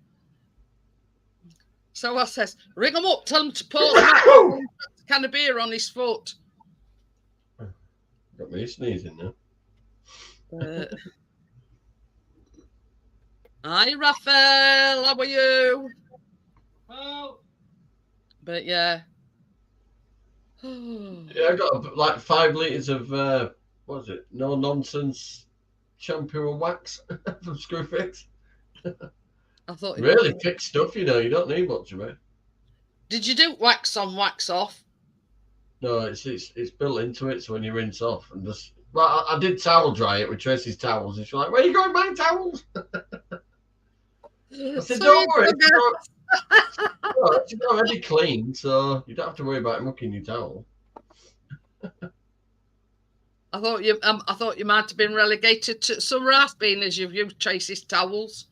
So I says, ring him up, tell him to pour a can of beer on his foot. Got me sneezing now. Hi, Raphael. How are you? Oh. But yeah. Yeah, I got like 5 litres of, what was it? No nonsense shampoo and wax from Screwfix. I thought really thick stuff, you don't need much of it. Did you do wax on, wax off? No, it's built into it, so when you rinse off and just, well, I did towel dry it with Tracy's towels, and she's like, "Where are you going, my towels?" I said, "Don't worry, it's already clean, so you don't have to worry about mucking your towel." I thought you might have been relegated to some rice bean as you've used Tracy's towels.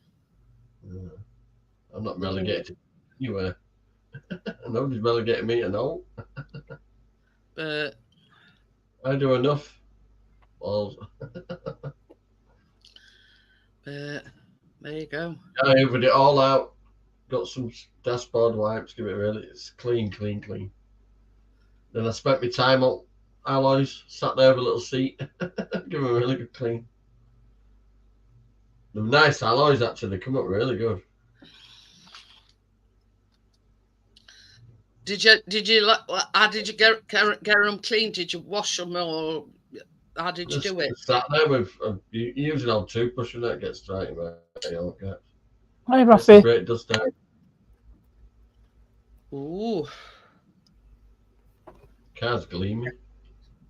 I'm not relegated anywhere. Nobody's relegating me to know. But I do enough. Well, there you go. I hoovered it all out. Got some dashboard wipes. Give it really. It's clean. Then I spent my time up alloys. Sat there with a little seat. Give them a really good clean. They're nice alloys actually. They come up really good. Did you how did you get them clean? Did you wash them or how did you do it? Sat there with using old toothbrush and that gets straight away. Hi, Rafi. Great dust out. Ooh. Car's gleaming.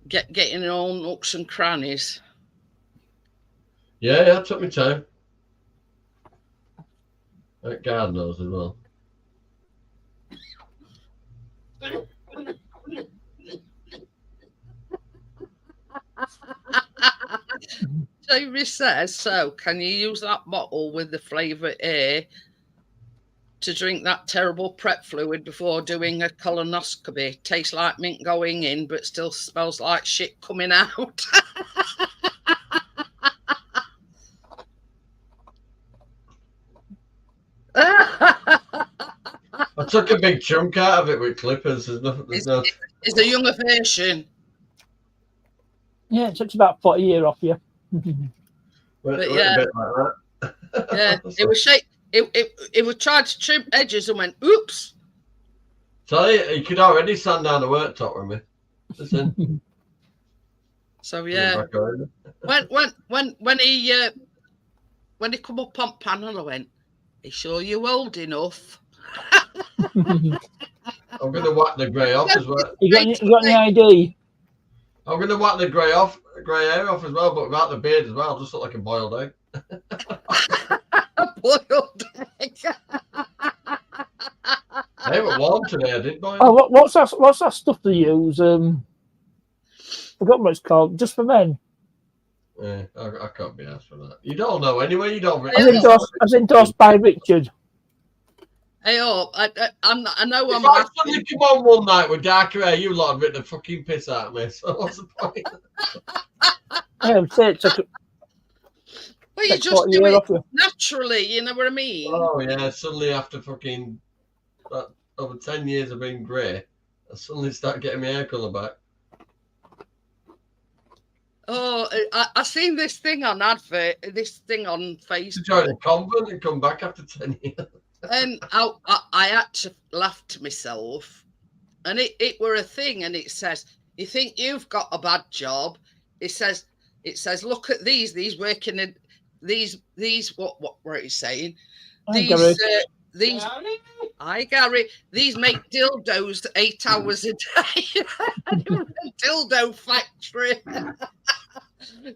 Getting your own nooks and crannies. Yeah, I took my time. That guard knows as well. Jamie says, so can you use that bottle with the flavour A to drink that terrible prep fluid before doing a colonoscopy? Tastes like mint going in, but still smells like shit coming out. I took a big chunk out of it with clippers. There's no... It's a younger version. Yeah, it took about 40 years off you. But yeah, a bit like that. Yeah, it was shake. It was trying to trim edges and went, oops. Tell you could already sand down the worktop with me. Listen. So yeah, when he come up on panel, I went, you sure you're old enough? you I'm going to whack the grey off as well. got any ID? I'm going to whack the grey hair off as well, but without the beard as well. Just look like a boiled egg. Boiled egg. They were warm today. I did boil. Oh, what's that stuff they use? Forgot what it's called. Just for men. Yeah, I can't be asked for that. You don't know anyway. You don't. As endorsed by Richard. Hey, I know If I'm I suddenly come on one night with darker hair, you lot have written the fucking piss out of me. So what's the point? I would say it took well, you like just 40 do years it off you. naturally, you know what I mean? Oh yeah, suddenly after fucking over 10 years of being grey, I suddenly start getting my hair colour back. Oh, I seen this thing on advert, this thing on To Facebook, join a convent and come back after 10 years. and I had to laugh to myself, and it were a thing, and it says, "You think you've got a bad job?" It says, "Look at these working in these what were you saying? These hi Gary, these make dildos 8 hours a day, a dildo factory."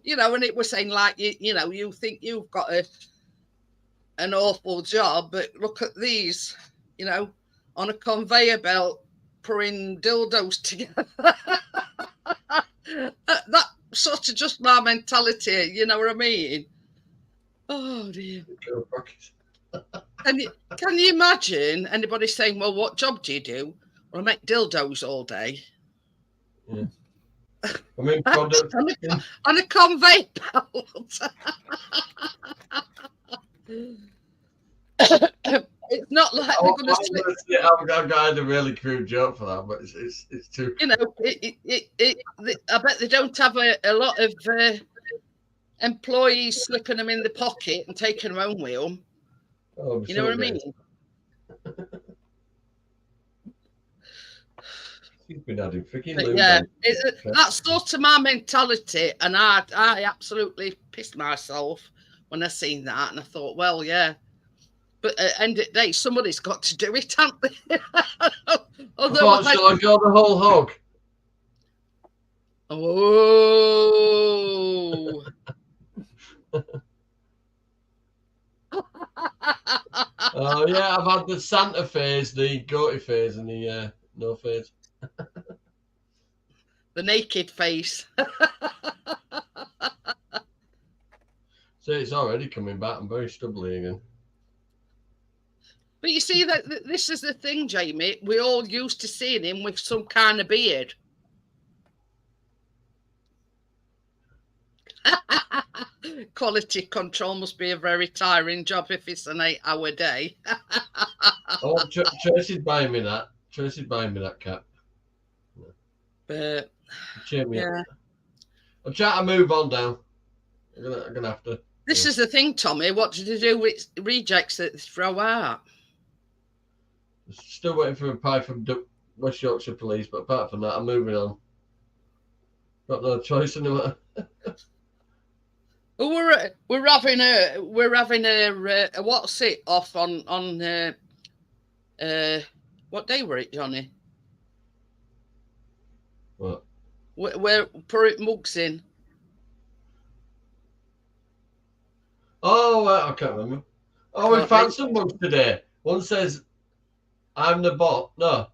You know, and it was saying like you know, you think you've got an awful job, but look at these, you know, on a conveyor belt putting dildos together. That sort of just my mentality, you know what I mean? Oh dear. Can you imagine anybody saying, "Well, what job do you do?" "Well, I make dildos all day." Yeah. I mean, product. on a conveyor belt. It's not like they're going to slip. I had a really crude joke for that, but it's too. You know, I bet they don't have a lot of employees slipping them in the pocket and taking them home with them. Oh, You know what I mean? He's been adding freaking But lube yeah, on. that's sort of my mentality, and I absolutely pissed myself when I seen that, and I thought, well, yeah, but at the end of the day, somebody's got to do it, haven't they? Shall I go the whole hog? Oh. Oh yeah, I've had the Santa phase, the goatee phase, and the no phase. The naked face. So it's already coming back. I'm very stubbly again. But you see that this is the thing, Jamie. We're all used to seeing him with some kind of beard. Quality control must be a very tiring job if it's an 8-hour day. Oh, Tracy's buying me that. Tracy's buying me that cap. But Cheer me yeah. up. I'm trying to move on down. I'm gonna have to. This is the thing, Tommy. What did you do with rejects that they throw out? Still waiting for a reply from West Yorkshire Police, but apart from that, I'm moving on. Got no choice anymore. We're having a what's it off on what day were it, Johnny? What? We're putting mugs in. Oh, I can't remember. Oh, we found some mugs today. One says, "I'm the boss." No,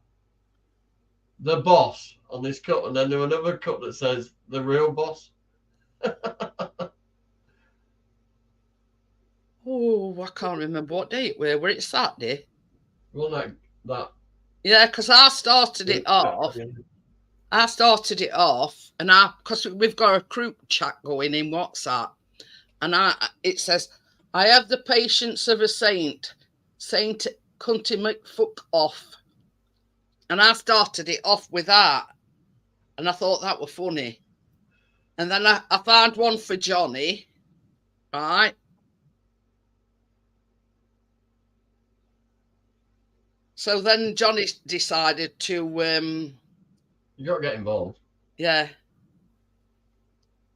the boss on this cup, and then there's another cup that says, "The real boss." Oh, I can't remember what day it were. Were it Saturday? Well, that. Yeah, because I started it off. And because we've got a group chat going in WhatsApp, and it says, "I have the patience of a saint, Saint Cunty McFuck off," and I started it off with that, and I thought that was funny, and then I found one for Johnny, right? So then Johnny decided to You got to get involved. yeah.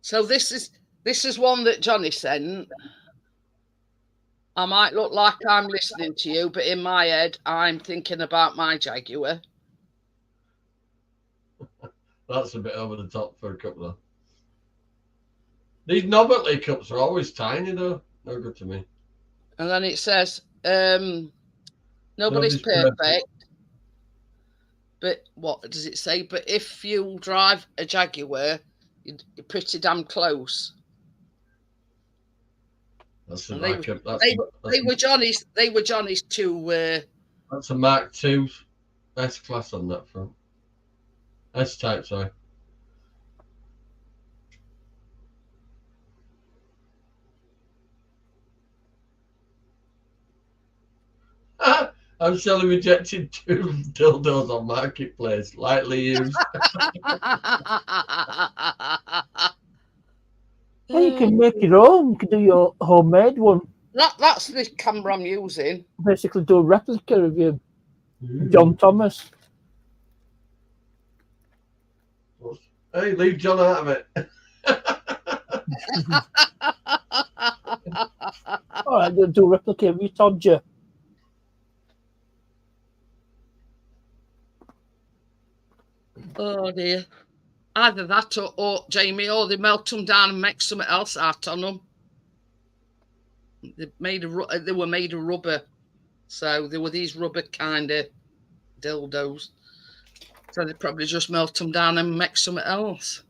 So this is one that Johnny sent. I might look like I'm listening to you, but in my head, I'm thinking about my Jaguar. That's a bit over the top for a cup, though. These Novelty cups are always tiny, though. No good to me. And then it says, nobody's Nobody's perfect. perfect. But what does it say? But if you drive a Jaguar, you're pretty damn close. That's And like they were Johnny's. They were Johnny's two. that's a Mark II S class on that front. S type, sorry. I'm selling rejected 2 dildos on Marketplace, lightly used. Well, you can make your own. You can do your homemade one. That's the camera I'm using. Basically, do a replica of your John Thomas. Hey, leave John out of it. All right, do a replica of your Todger. Oh dear. Either that or Jamie, or they melt them down and make something else out on them. They were made of rubber, so they were these rubber kind of dildos. So they probably just melt them down and make something else.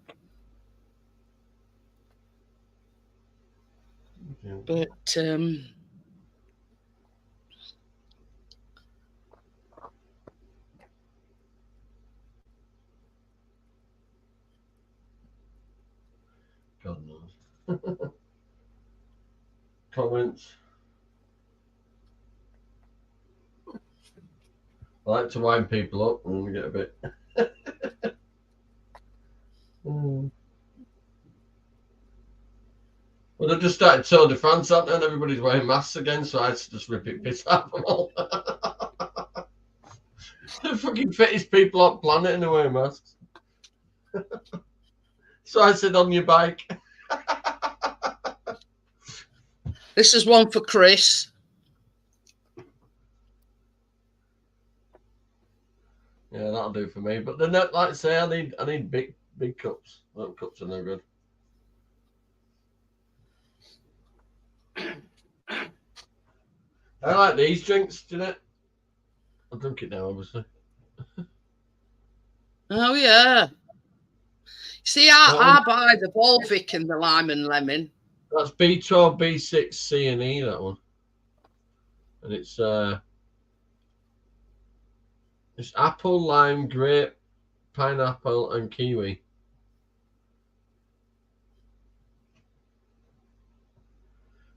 But God knows. Comments. I like to wind people up and we get a bit. Well, they've just started Tour de France, haven't they? And everybody's wearing masks again, so I had to just rip it piss out of them all. The fucking fittest people on the planet and they're wearing masks. So I said, on your bike. this is one for Chris. Yeah, that'll do for me. But they're not, like I say, I need big cups. Little cups are no good. I like these drinks, do you know? I'll drink it now, obviously. Oh yeah. See, I buy the Volvic and the lime and lemon. That's B12, B6, C and E, that one. And it's apple, lime, grape, pineapple, and kiwi.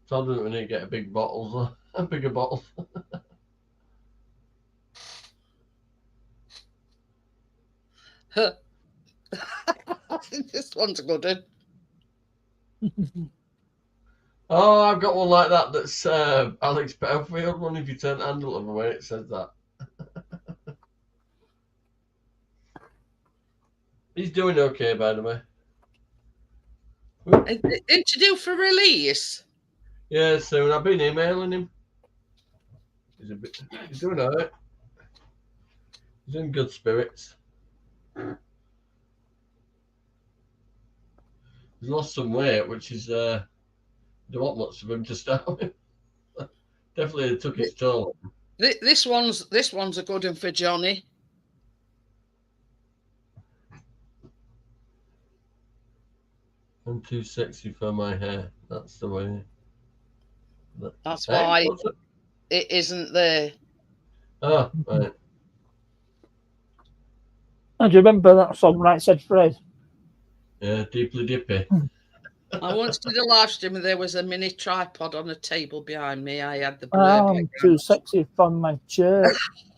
Told them we need to get a big bottle, a bigger bottle. This one's a good one. Oh, I've got one like that. That's Alex Belfield one. If you turn the handle of the way, it says that. He's doing okay, by the way. Didn't you do for release? Yeah, soon. I've been emailing him. He's doing all right. He's in good spirits. He's lost some weight, which is don't want much of him to start with. Definitely took its toll. This one's a good one for Johnny. I'm too sexy for my hair. That's the way. That's why it isn't there. Oh, right. Oh, do you remember that song, Right Said Fred? Yeah, deeply dippy. I once did a live stream and there was a mini tripod on a table behind me. I had the blur. I'm too sexy for my church.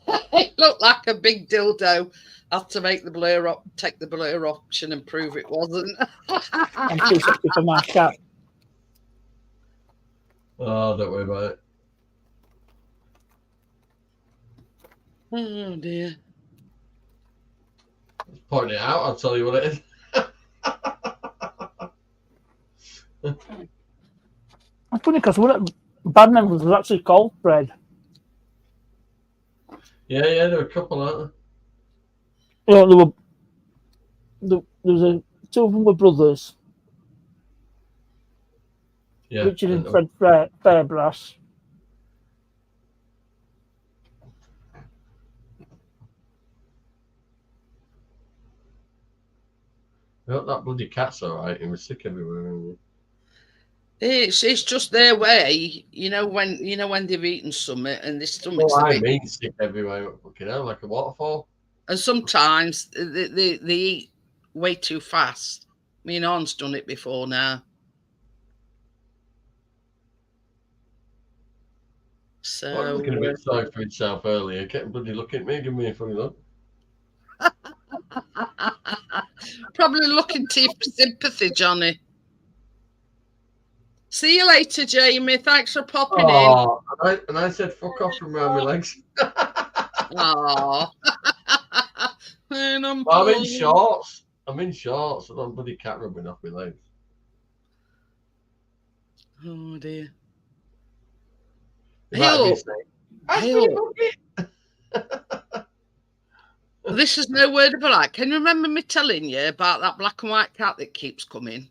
It looked like a big dildo. I had to make the blur up, take the blur option and prove it wasn't. I'm too sexy for my cat. Oh, don't worry about it. Oh dear. Just point it out, I'll tell you what it is. It's funny because Bad Members was actually called Fred. Yeah, there were a couple, aren't You know, there was two of them were brothers, there? Yeah. Richard I and know. Fred Fairbrass. I hope that bloody cat's alright. He was sick everywhere. Wasn't It's just their way, when they've eaten something and their he? stomach's Oh, a I bit. mean sick everywhere. Fucking hell, like a waterfall. And sometimes they eat way too fast. Me and On's done it before now. I was So looking a bit sorry for himself earlier. Kept bloody looking at me, giving me a funny look. probably looking to you for sympathy, Johnny. See you later, Jamie. Thanks for popping Oh, and I said fuck off from around my legs. in. Aww. And I'm I'm in bored. shorts. I'm in shorts. I don't bloody cat rubbing off my legs. Oh dear. He might have been Hey, saying, hey, "That's pretty bucket." this is no word of a lie. Can you remember me telling you about that black and white cat that keeps coming?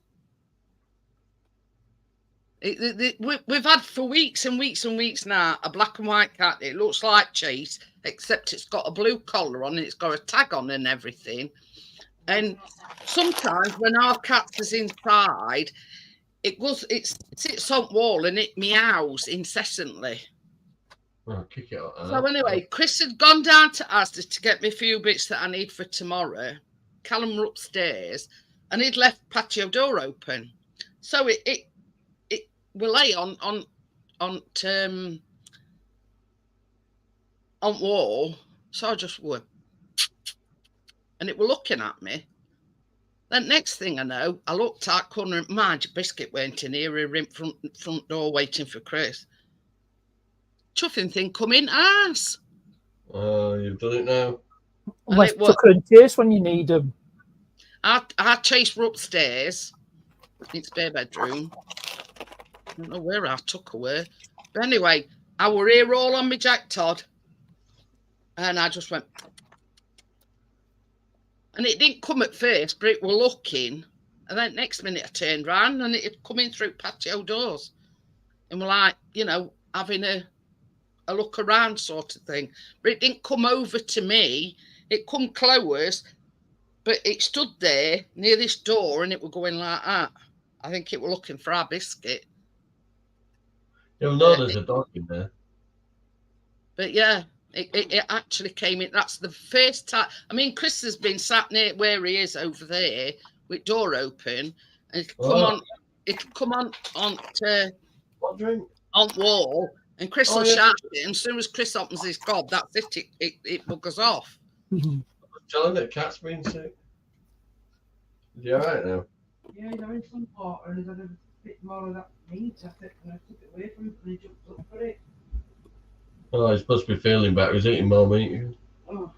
We've had for weeks and weeks and weeks now a black and white cat. It looks like Chase, except it's got a blue collar on it. It's got a tag on and everything. And sometimes when our cat is inside, it sits on the wall and it meows incessantly. Oh, kick it out. So anyway, Chris had gone down to Asda to get me a few bits that I need for tomorrow. Callum were upstairs and he'd left patio door open. So it will lay on wall. So I just were, and it were looking at me. Then next thing I know, I looked at corner and mind your biscuit went in here, in front door waiting for Chris. Chuffing thing come in ass. Oh, you've done it now. Unless it was- Tucker and Chase when you need them. I chased her upstairs in spare bedroom. I don't know where I took her were. But anyway, I were here all on my Jack Todd. And I just went. And it didn't come at first, but it were looking. And then next minute I turned round and it had come in through patio doors. And we're like, having a look around sort of thing. But it didn't come over to me. It come close, but it stood there near this door and it were going like that. I think it were looking for our biscuit. You'll know there's a dog in there. But yeah, it actually came in. That's the first time. I mean, Chris has been sat near where he is over there with door open, and it'll come on What drink? on wall, and Chris will yeah. shout it. And as soon as Chris opens his gob, that's it. It buggers off. Telling that cat's been sick. Is he alright now? Yeah, he's having some water and he's had a bit more of that meat, I think, and I took it away from him and he jumped up for it. Oh, he's supposed to be feeling better. He's eating more meat. Oh,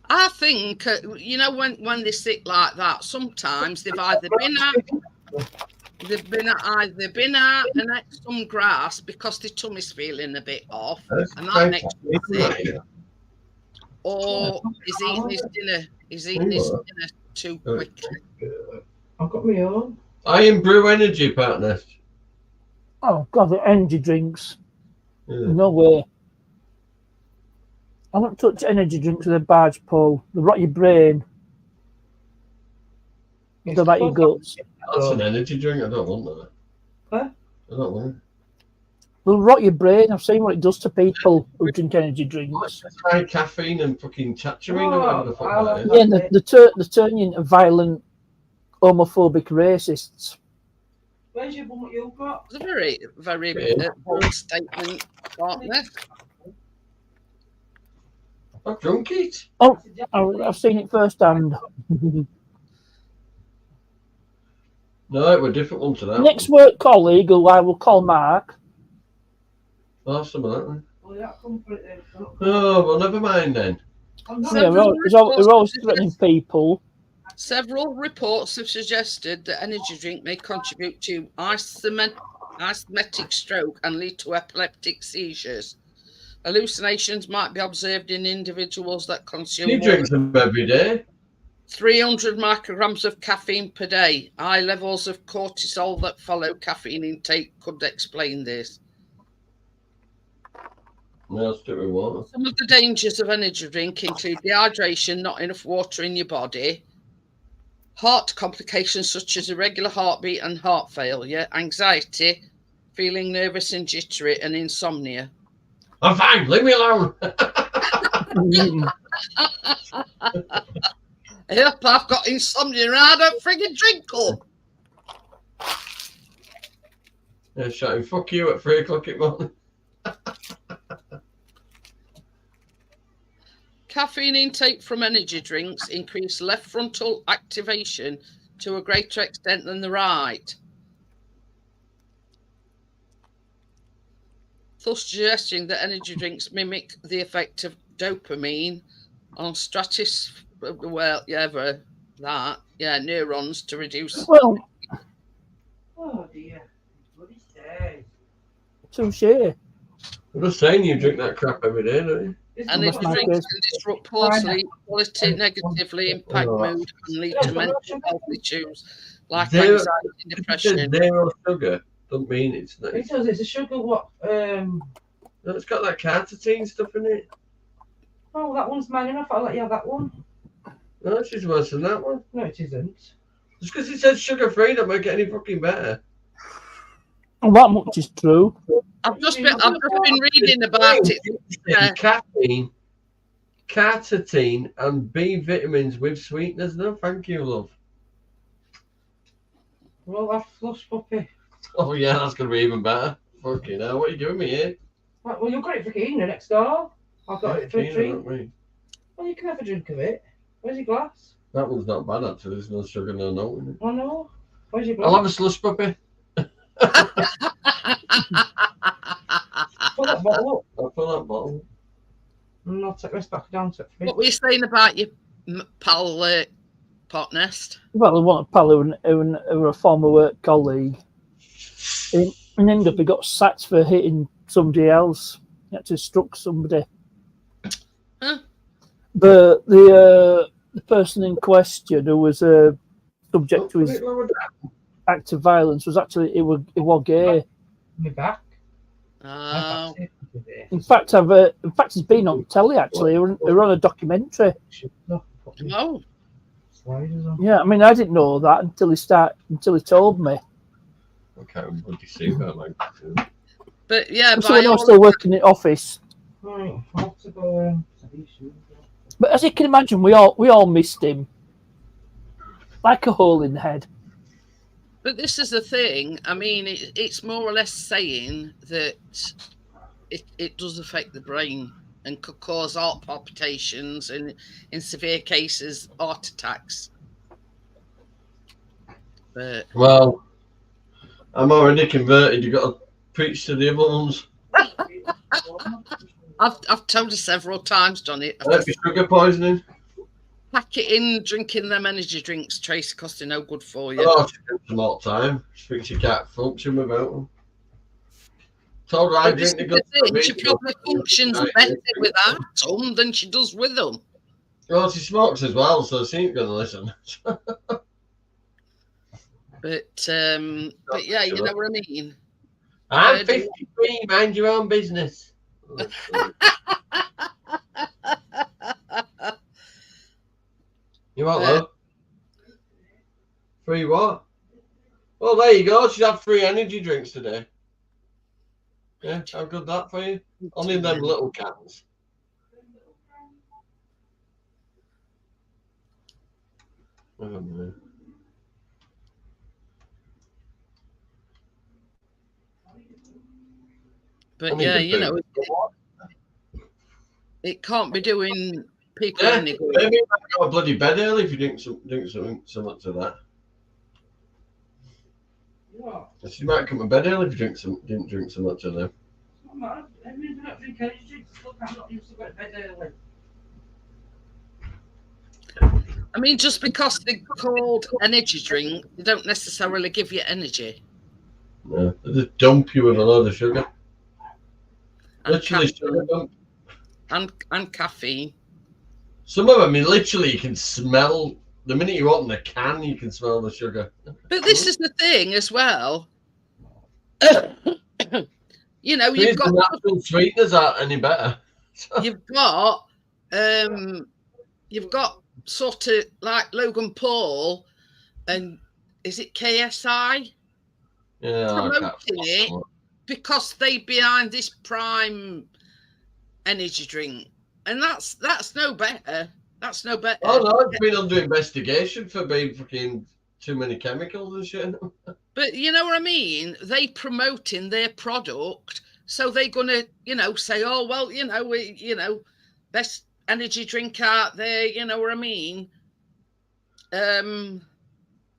I think when they're sick like that, sometimes they've either been out and ate some grass because their tummy's feeling a bit off, and that makes them sick. Or he's eating his dinner. He's eating his dinner too quickly. I've got my own. Iron Brew Energy, partner. Oh God, the energy drinks. Yeah. No way. I won't touch energy drinks with a barge pole. They rot your brain. They'll bite your guts. That's an energy drink. I don't want that. Huh? I don't want it. They'll rot your brain. I've seen what it does to people who drink energy drinks. It's high caffeine and fucking tatcherine or whatever the fuck I'll that have is. Yeah, and they turn you into violent, homophobic racists. Where's your bum what you've got? It's a very, very bold statement, partner. I've drunk it. I've seen it firsthand. No, it was a different one to that. Next work colleague, who I will call Mark. I'll have some of that then. Well, that come for it then. Oh, well, never mind then. I'm not Yeah, we're always threatening people. Several reports have suggested that energy drink may contribute to asthmatic stroke and lead to epileptic seizures. Hallucinations might be observed in individuals that consume She more drinks than them every day. 300 micrograms of caffeine per day. High levels of cortisol that follow caffeine intake could explain this. No, stick with water. Some of the dangers of energy drink include dehydration, not enough water in your body, heart complications such as irregular heartbeat and heart failure, anxiety, feeling nervous and jittery, and insomnia. I'm fine, leave me alone. Yep, I've got insomnia and I don't friggin' drink them. Yeah, shouting, fuck you at 3 o'clock in the morning. Caffeine intake from energy drinks increase left frontal activation to a greater extent than the right, thus suggesting that energy drinks mimic the effect of dopamine on neurons to reduce. Well, Oh dear. Bloody stairs. touche. I'm just saying you drink that crap every day, don't you? And if the my drinks case. can disrupt poor sleep quality, negatively impact Oh. mood, and lead to mental health issues like Zero- anxiety and If it depression. says zero sugar, doesn't mean it's not. It says it's a sugar what? No, it's got that carnitine stuff in it. Oh, that one's mine enough. I'll let you have that one. No, she's worse than that one. No, it isn't. Just because it says sugar free don't make it any fucking better. Well, that much is true. I've just been reading about it. Yeah. Caffeine, carnitine, and B vitamins with sweeteners. No, thank you, love. Well, I've flush puppy. Oh yeah, that's gonna be even better. Fucking hell, what are you doing me here? Right, well, you've got it for Keenan next door. I've got it for a Tina, treat. don't we? Well, you can have a drink of it. Where's your glass? That one's not bad actually. There's no sugar, no note in it. Oh no. Where's your I'll glass? have a slush puppy. Put that bottle up. I'll fill that bottle. And I'll take this back down to the fridge. What were you saying about your pal Pot Nest? Well, I want a pal who were a former work colleague. And ended up he got sacked for hitting somebody else. He actually struck somebody. Huh? But the person in question who was subject to his act of violence was actually it was gay. Me back. Oh, In fact, he's been on telly actually. He were on a documentary. oh, Sliders on. Yeah, I mean I didn't know that until he told me. I can't remember what you see that like. but yeah, So when I was still working in the office. Right, I'll have to go. But as you can imagine, we all missed him. Like a hole in the head. But this is the thing. I mean, it's more or less saying that it does affect the brain and could cause heart palpitations and, in severe cases, heart attacks. But Well, I'm already converted. You got to preach to the other ones. I've told her several times, Johnny. That'd be sugar poisoning. Pack it in, drinking them energy drinks, Tracy, because they're no good for you. Oh, she drinks them all the time. She thinks she can't function without them. Told her I But this drink is the the good. thing, she probably functions better without them than she does with them. Well, she smokes as well, so she ain't going to listen. But yeah, you know what I mean. I'm 53, mind your own business. You what, love? Free what? Well, there you go. She's had 3 energy drinks today. Yeah, how good that for you? Only in them little cans. Oh, no. But Only yeah, the you know, big- it can't be doing people Yeah, any good. maybe you might go to bloody bed early if you drink so much of that. What? She might come to bed early if you didn't drink so much of them. I'm not drink energy drinks. Look, I'm not used to going to bed early. I mean, just because they're called energy drink, they don't necessarily give you energy. No, they just dump you with a load of sugar. And Literally sugar dump. and caffeine. Some of them, literally, you can smell. The minute you open the can, you can smell the sugar. But this is the thing as well. You know, These the natural sweeteners aren't any better. you've got sort of like Logan Paul and is it KSI Yeah, promoting it because they behind this Prime energy drink, and that's no better. That's no better. Oh no, it's been under investigation for being fucking too many chemicals and shit. But you know what I mean? They promoting their product, so they're gonna, say, oh well, best energy drink out there. You know what I mean?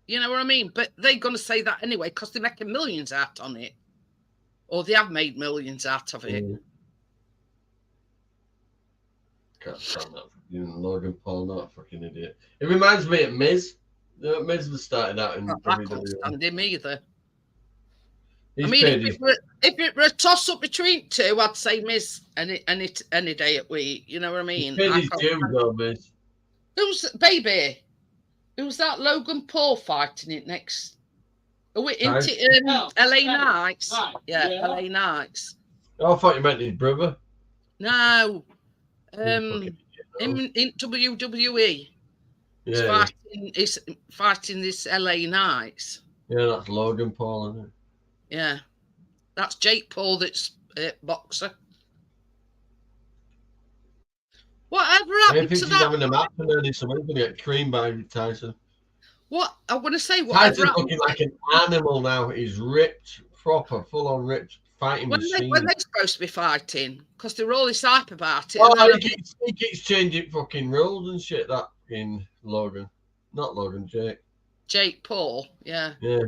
You know what I mean? But they're gonna say that anyway because they're making millions out on it, or they have made millions out of it. Can't stand that fucking Logan Paul, not a fucking idiot. It reminds me of Miz. You know, Miz was started out in I can't stand him either. He's I mean, if it were a toss up between two, I'd say Miz any day at week. You know what I mean? He's paid his dues though, Miz. Who's that Logan Paul fighting it next? Oh, into LA Knights. Yeah, LA Knights. Oh, I thought you meant his brother. No. In WWE. Yeah. He's fighting this LA Knights. Yeah, that's Logan Paul, isn't it? Yeah. That's Jake Paul that's boxer. Whatever happened to that? He's having a match and then he's going to get creamed by Tyson. What? I want to say Tyson's looking like an animal now. He's ripped, proper, full-on ripped, fighting machine. When they're supposed to be fighting? Because they're all this hype about it. Oh, he keeps changing fucking rules and shit, that fucking Logan. Not Logan, Jake. Jake Paul, yeah. Yeah.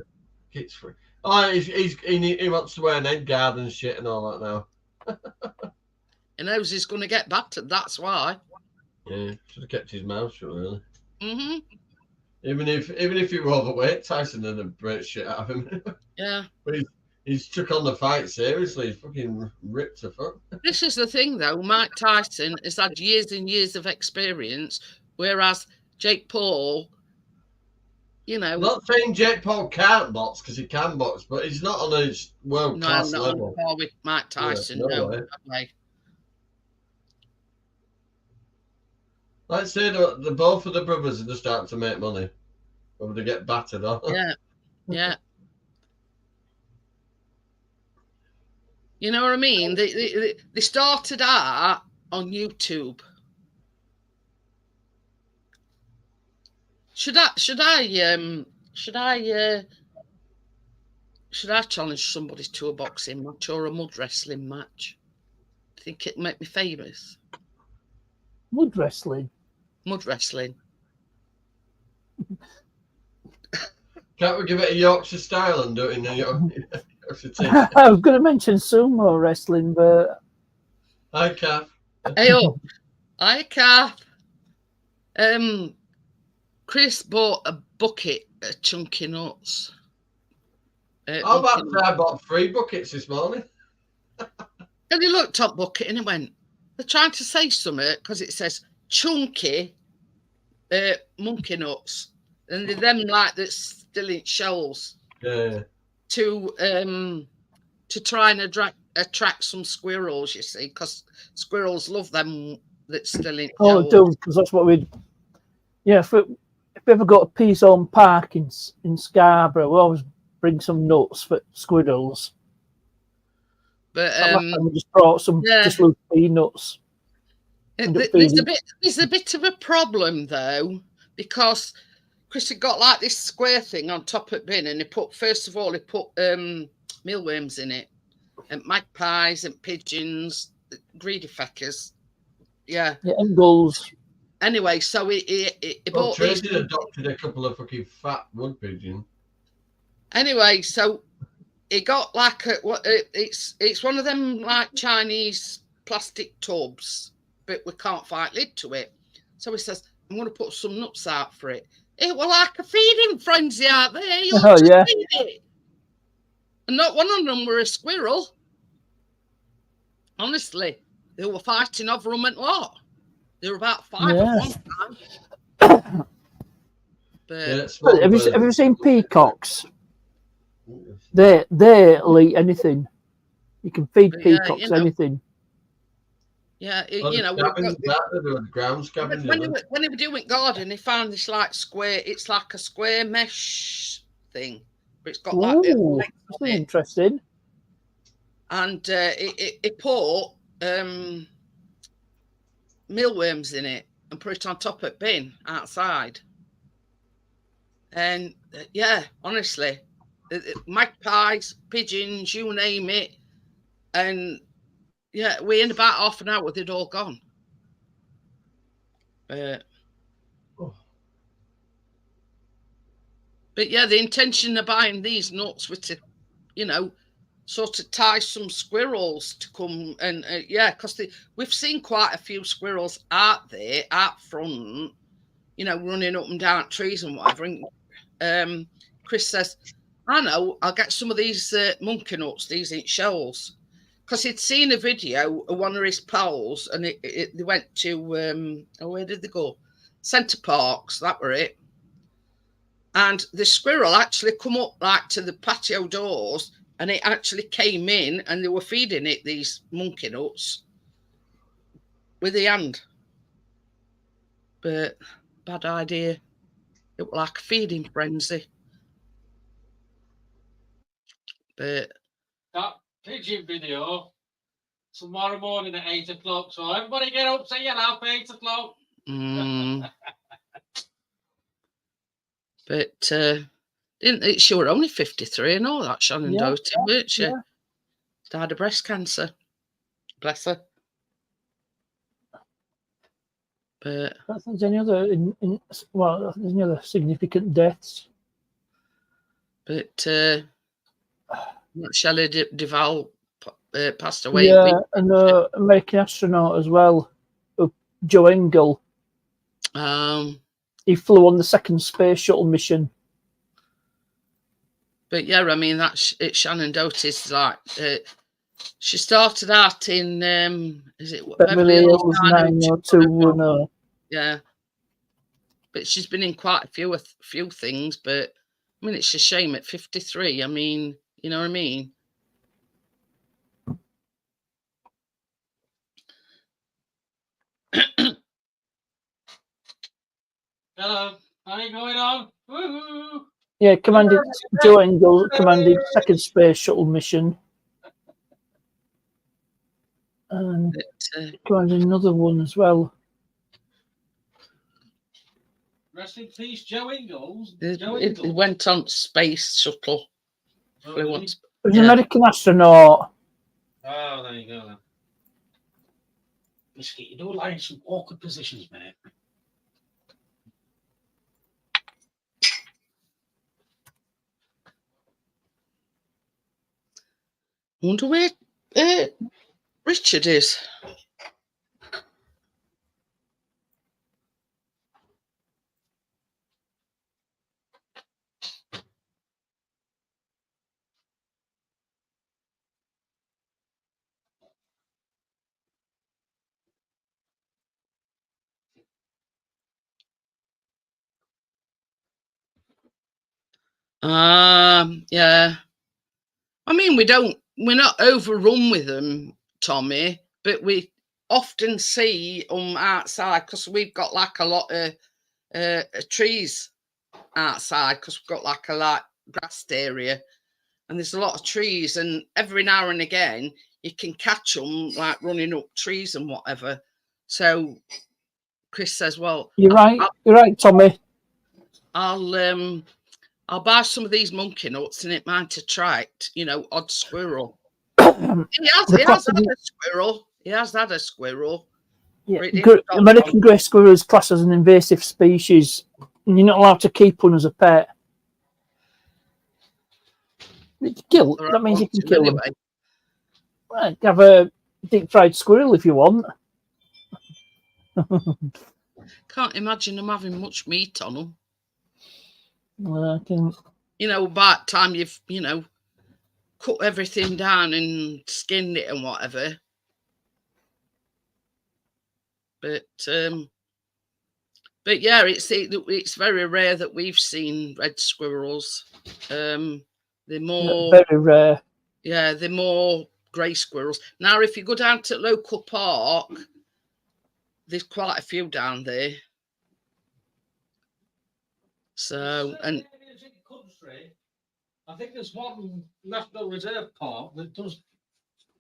Keeps free. Oh, he wants to wear an head guard and shit and all that now. He knows he's going to get battered, that's why. Yeah, should have kept his mouth shut, really. Mm-hmm. Even if he were overweight, Tyson did a great shit out of him. Yeah. But he's took on the fight seriously. He's fucking ripped to fuck. This is the thing, though. Mike Tyson has had years and years of experience, whereas Jake Paul, I'm not saying Jake Paul can't box, because he can box, but he's not on a world-class level. No, not on par with Mike Tyson, no way. Let's say the both of the brothers are just starting to make money. Or they get battered on. Yeah. You know what I mean? They started out on YouTube. Should I challenge somebody to a boxing match or a mud wrestling match? I think it'd make me famous. Mud wrestling. Mud wrestling. Can't we give it a Yorkshire style and do it in the Yorkshire team? I was going to mention sumo wrestling, but Hi, Kath. Hey up. Hi, Kath. Chris bought a bucket of chunky nuts. I bought 3 buckets this morning. And he looked up bucket and he went, they're trying to say something because it says chunky monkey nuts. And they're them like that's still in shells. Yeah. To try and attract some squirrels, you see, because squirrels love them that's still in shells. oh, do because that's what we'd. Yeah, if we ever got a Peason Park in Scarborough, we always bring some nuts for squirrels. But we just brought some just little peanuts. There's a bit of a problem though, because Chris had got like this square thing on top of the bin, and he put mealworms in it, and magpies and pigeons, greedy feckers. Yeah, and gulls. Anyway, so he bought these. Tracy adopted a couple of fucking fat wood pigeons. Anyway, so he got like it's one of them like Chinese plastic tubs, but we can't find lid to it. So he says, I'm going to put some nuts out for it. It was like a feeding frenzy out there. Feed it. And not one of them were a squirrel. Honestly, they were fighting over them and lot. There were about 5 Yeah. at one time. But Yeah, small Have birds. you seen peacocks? They'll eat anything. You can feed But yeah, peacocks you know. anything. yeah, Oh, you know, the scavengers, they're doing ground scavengers. when he was doing garden, he found this like square. It's like a square mesh thing, but it's got like little Ooh, legs that's on it. interesting. And it put mealworms in it and put it on top of bin outside. And yeah, honestly, magpies, pigeons, you name it. And yeah, we in about half an hour, they'd all gone. But yeah, the intention of buying these nuts was to, you know, sort of tie some squirrels to come and yeah, because we've seen quite a few squirrels out there, out front, you know, running up and down trees and whatever. And Chris says, I know, I'll get some of these monkey nuts, these eat shells. Because he'd seen a video of one of his pals and they went to, where did they go? Centre Parks, that were it. And the squirrel actually come up like to the patio doors and it actually came in and they were feeding it these monkey nuts with the hand. But bad idea. It was like a feeding frenzy. But That pigeon video tomorrow morning at 8 o'clock. So everybody get up, say your half 8 o'clock. But didn't it? She were only 53 and all that, Shannon Doty, weren't she? Yeah. Died of breast cancer. Bless her. But There's any other well, there's any other significant deaths. But Shelley Duvall passed away. Yeah, and American astronaut as well, Joe Engel. He flew on the second space shuttle mission. But yeah, I mean that's it. Shannon Doty's like she started out in is it Beverly Hills 90210. Yeah, but she's been in quite a few things. But I mean, it's a shame at 53. I mean, you know what I mean. Hello, how you going on? Woohoo! Yeah, Joe Engel commanded second space shuttle mission. And commanded another one as well. Rest in peace, Joe Ingalls. It went on space shuttle. Oh, it was an American astronaut. Oh, there you go then. Biscuit, you do lie in some awkward positions, mate. Wonder where Richard is. Yeah. I mean, we're not overrun with them, Tommy, but we often see them outside because we've got like a lot of trees outside because we've got like a grassed area and there's a lot of trees, and every now and again you can catch them like running up trees and whatever. So Chris says, well, you're right, Tommy. I'll buy some of these monkey nuts and it might attract, you know, odd squirrel. He has had a squirrel. He has had a squirrel. Yeah. American grey squirrel is classed as an invasive species, and you're not allowed to keep one as a pet. That means you can kill them. Well, have a deep fried squirrel if you want. Can't imagine them having much meat on them. Well, you know, by the time you've, you know, cut everything down and skinned it and whatever. But yeah, it's very rare that we've seen red squirrels. They're more very rare. Yeah, they're more grey squirrels. Now, if you go down to local park, there's quite a few down there. So, and country, I think there's one National Reserve Park that does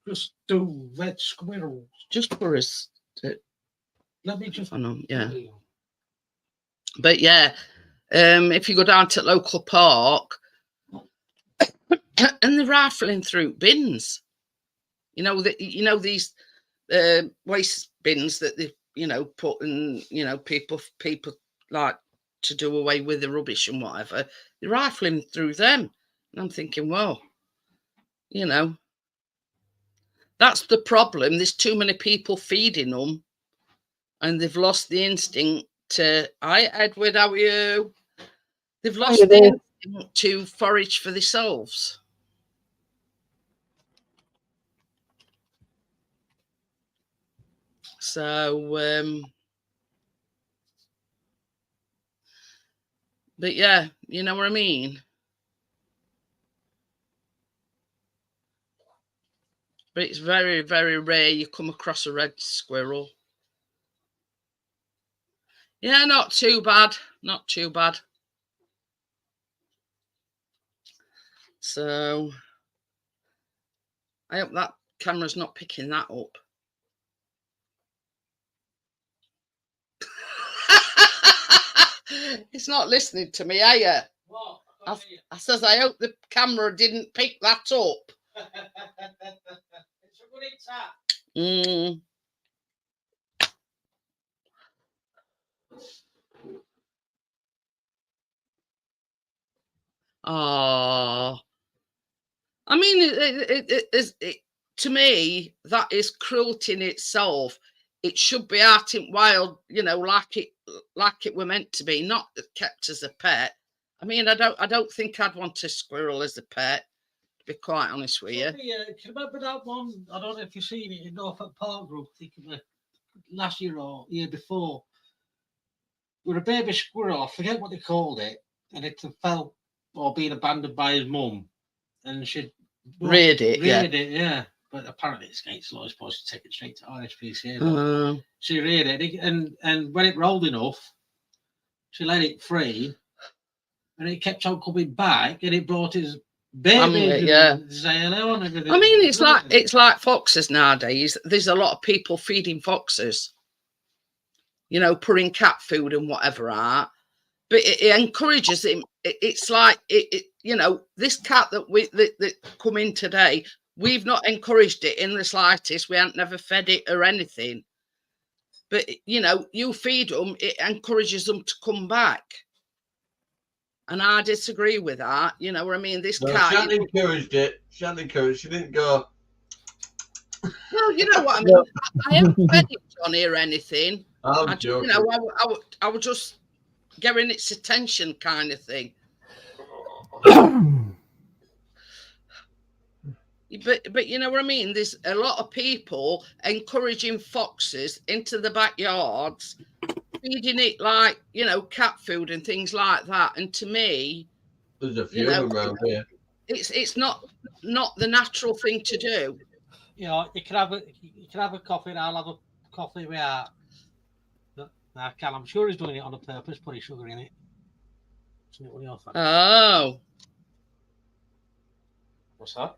just do red squirrels. just for us, Let me just. yeah. But yeah, if you go down to local park, and they're rifling through bins, these waste bins that they put in, people like to do away with the rubbish and whatever. They're rifling through them, and I'm thinking, well, that's the problem. There's too many people feeding them, and they've lost the instinct to. Hi, Edward, how are you? They've lost the instinct to forage for themselves. So, but yeah, you know what I mean? But it's very, very rare you come across a red squirrel. Yeah, not too bad. Not too bad. So, I hope that camera's not picking that up. It's not listening to me, are you? What? I says, I hope the camera didn't pick that up. It's a good tap. Oh, I mean, to me, that is cruelty in itself. It should be out in wild, like it were meant to be, not kept as a pet. I mean, I don't think I'd want a squirrel as a pet, to be quite honest with you. Can you remember that one? I don't know if you've seen it in Norfolk Park Group. I think it was last year or year before. With a baby squirrel, I forget what they called it, and it fell or been abandoned by his mum, and she reared it. Yeah. But apparently it's against law. It's supposed to take it straight to RSPCA. She reared it, and when it rolled enough, she let it free, and it kept on coming back, and it brought his baby. Say hello and everything. I mean, it's like foxes nowadays. There's a lot of people feeding foxes, putting cat food and whatever out. But it encourages him. It's like this cat that come in today. We've not encouraged it in the slightest. We haven't never fed it or anything. But, you feed them, it encourages them to come back. And I disagree with that. You know what I mean? This cat... Shannon encouraged it. She didn't go... Well, you know what I mean? I haven't fed it, Johnny, or anything. I'm joking. I was just getting its attention kind of thing. But you know what I mean? There's a lot of people encouraging foxes into the backyards, feeding it like, cat food and things like that. And to me, there's a few of them around here. It's not the natural thing to do. You can have a coffee, and I'll have a coffee without. I can. I'm sure he's doing it on a purpose, putting sugar in it. Oh. What's that?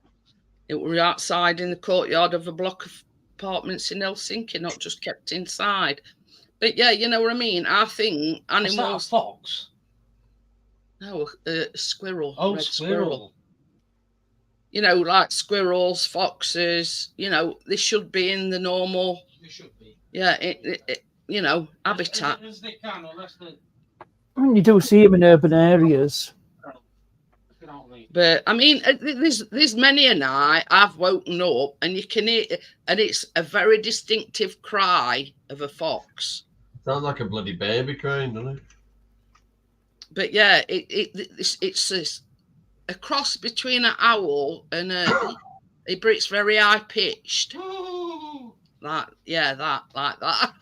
It was outside in the courtyard of a block of apartments in Helsinki, not just kept inside. But yeah, you know what I mean? I think animals... Is that a fox? No, a squirrel. Oh, red squirrel. Like squirrels, foxes, they should be in the normal... They should be. Yeah, habitat. As they can, unless they... I mean, you do see them in urban areas. But I mean, there's many a night I've woken up and you can hear, and it's a very distinctive cry of a fox. Sounds like a bloody baby crying, doesn't it? But yeah, it's a cross between an owl and a but it's very high pitched. Like that.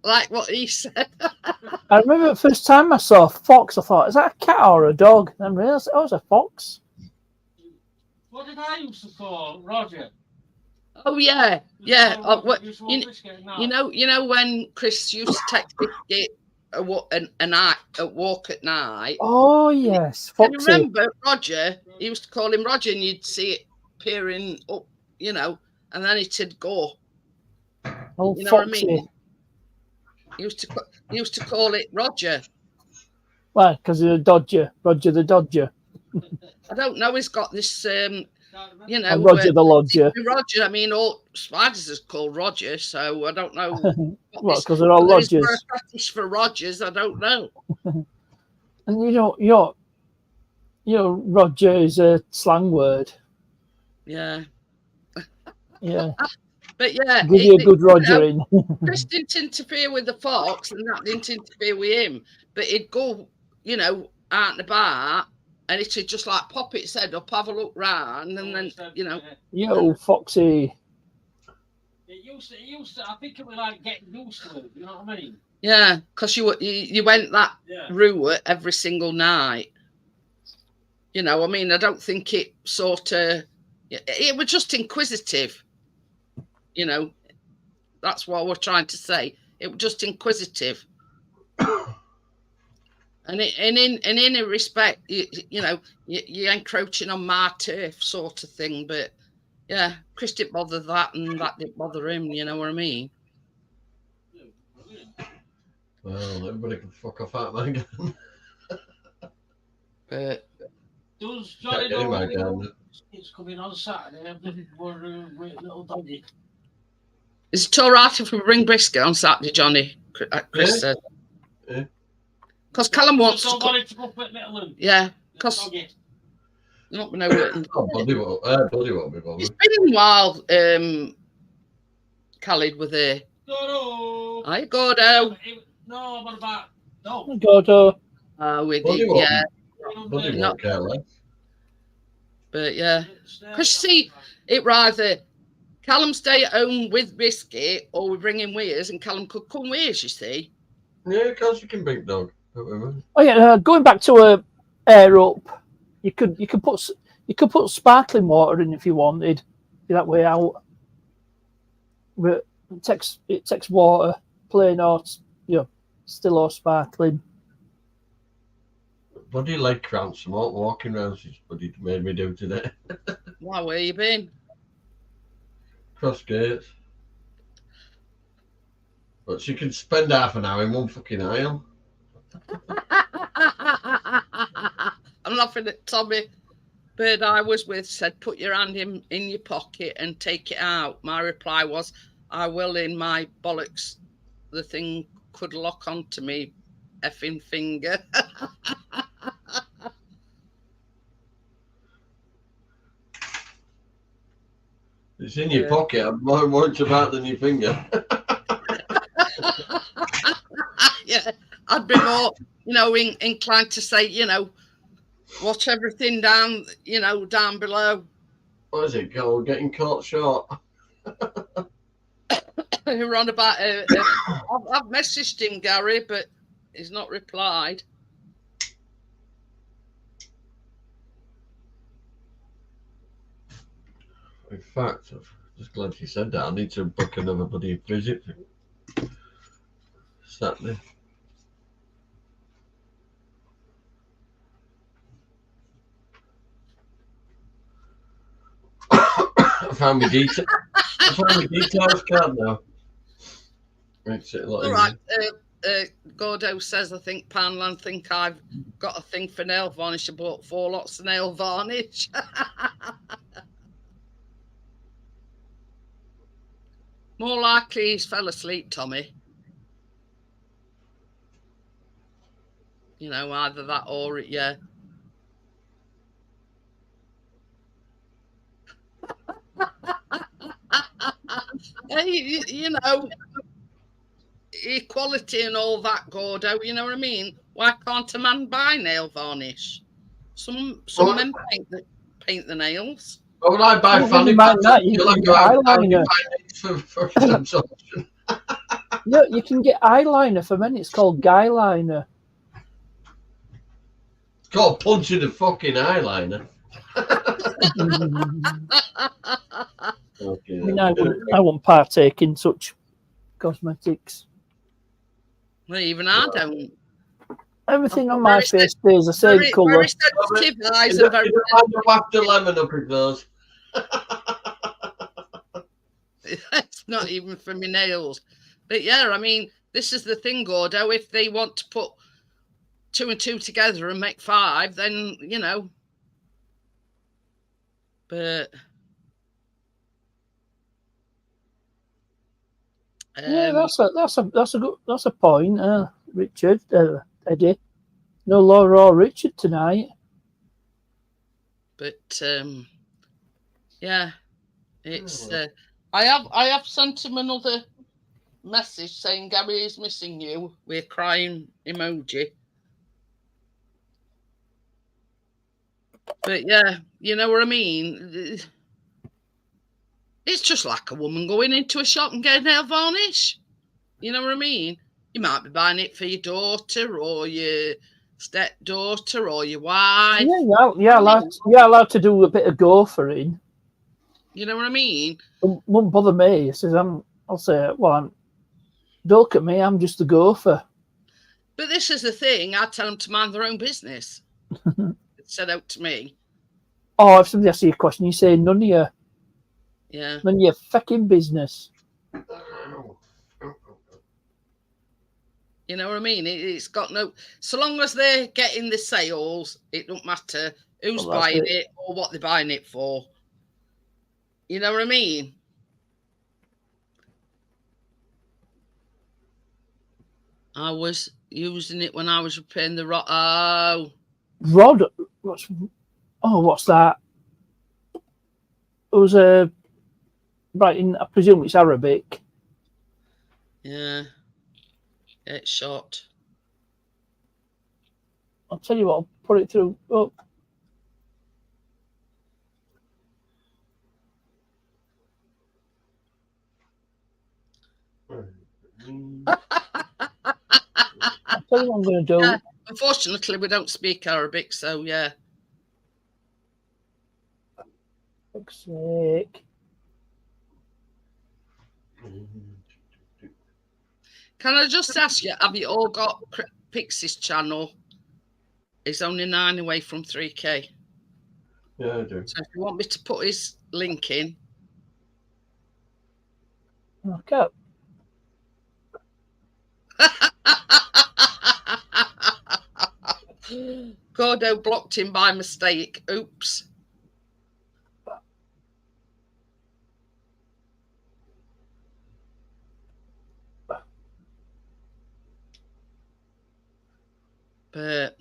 like what he said. I remember the first time I saw a fox, I thought, is that a cat or a dog? And I realised, oh, it's a fox. What did I used to call Roger? Oh yeah. Used to you- want biscuit now. You know when Chris used to take Biscuit a walk at night. Oh, yes, Can you Foxy. remember Roger? He used to call him Roger, and you'd see it peering up, and then it'd go. Oh, You know what I Foxy. mean? He used to call it Roger. Why? Because he's a dodger. Roger the Dodger. I don't know. He's got this, And Roger the Lodger. Roger. I mean, all spiders is called Roger, so I don't know. What, because they're all whether it's lodgers. for a fetish for Rogers, I don't know. And Roger is a slang word. Yeah, Yeah. but yeah, Give you a good Rogering. Chris didn't interfere with the fox, and that didn't interfere with him. But he'd go, out and about, and it'd just like pop its head up, have a look round, and then, Yo, Foxy. It used to. I think it was like getting used to it. You know what I mean? yeah, because you went that Yeah. route every single night. I mean, I don't think it sort of. It was just inquisitive. That's what we're trying to say. It was just inquisitive. And in a respect, you're encroaching on my turf, sort of thing. But yeah, Chris didn't bother that, and that didn't bother him. You know what I mean? Well, everybody can fuck off out, man. But Does Johnny Get him know out down. it's coming on Saturday? We're little doggy. is it all right if we bring Brisket on Saturday, Johnny? Chris said. Yeah. Because Callum wants Just to. don't want it to go for little Lou. Yeah, Little 'cause- doggy. Not been over. Oh, Buddy won't be It's bothered. been a while. Khalid with her. Dodo. I Gordo. No, what about no? Gordo. With Buddy it, won't. yeah. Buddy No. won't care less. But yeah, Chris, see, it rather Callum stay at home with Biscuit, or we bring him with us, and Callum could come with us. You see. Yeah, of course you can big dog. Don't worry. Oh yeah, going back to a air up, you could put sparkling water in if you wanted. Be that way out. But it takes water, plain or still or sparkling. Buddy leg cramps from all walking around since Buddy made me do today. Why, where you been? Cross gates. But she can spend half an hour in one fucking aisle. I'm laughing at Tommy. Bird I was with said, "Put your hand in your pocket and take it out." My reply was, "I will in my bollocks. The thing could lock onto me effing finger." It's in your Yeah. pocket. I'm more worried about than your finger. Yeah, I'd be more, inclined to say, watch everything down, down below. What is it called? Getting caught short. We're on about. I've messaged him, Gary, but he's not replied. In fact, I'm just glad you said that. I need to book another bloody visit for Saturday. I found my details card now. Makes it a lot All easier. right. Gordo says, I think Poundland think I've got a thing for nail varnish. I bought 4 lots of nail varnish. More likely he's fell asleep, Tommy. Either that or yeah. Hey, equality and all that, Gordo. You know what I mean? Why can't a man buy nail varnish? Some Well, men paint the nails. But when I buy Well, fanny never mind packs, that, you you'll can have get to how do you eyeliner. buy it for absorption? Yeah, you can get eyeliner for men. It's called guy liner. It's called punching the fucking eyeliner. Okay, I mean, I wouldn't partake in such cosmetics. Well, even I don't. Everything I'm on my very face stays the same Very, colour. very sensitive eyes You and very. don't have to whack the lemon up his nose. It's not even for my nails. But yeah, I mean, this is the thing, Gordo. If they want to put 2 and 2 together and make 5, then you know. But Yeah, that's a point, Richard, Eddie. No Laura or Richard tonight. but yeah, it's. I have sent him another message saying Gary is missing you. We're crying emoji. But yeah, you know what I mean. It's just like a woman going into a shop and getting nail varnish. You know what I mean? You might be buying it for your daughter or your stepdaughter or your wife. Yeah, allowed to do a bit of gophering. You know what I mean? It won't bother me. He says I'll say, well, don't look at me. I'm just a gopher. But this is the thing. I tell them to mind their own business. It's said out to me. Oh, if somebody asks you a question, you say none of your fucking business. You know what I mean? It's got no. So long as they're getting the sales, it don't matter who's buying it or what they're buying it for. You know what I mean? I was using it when I was repairing the rod. Oh, Rod? What's that? It was a writing. I presume it's Arabic. yeah. It's short. I'll tell you what. I'll put it through. Oh. I'll tell you what I'm going to do. Yeah. Unfortunately, we don't speak Arabic, so yeah. For fuck's sake. Can I just ask you, have you all got Pixie's channel? It's only 9 away from 3K. Yeah, I do. So if you want me to put his link in. Okay. Gordo blocked him by mistake. Oops. But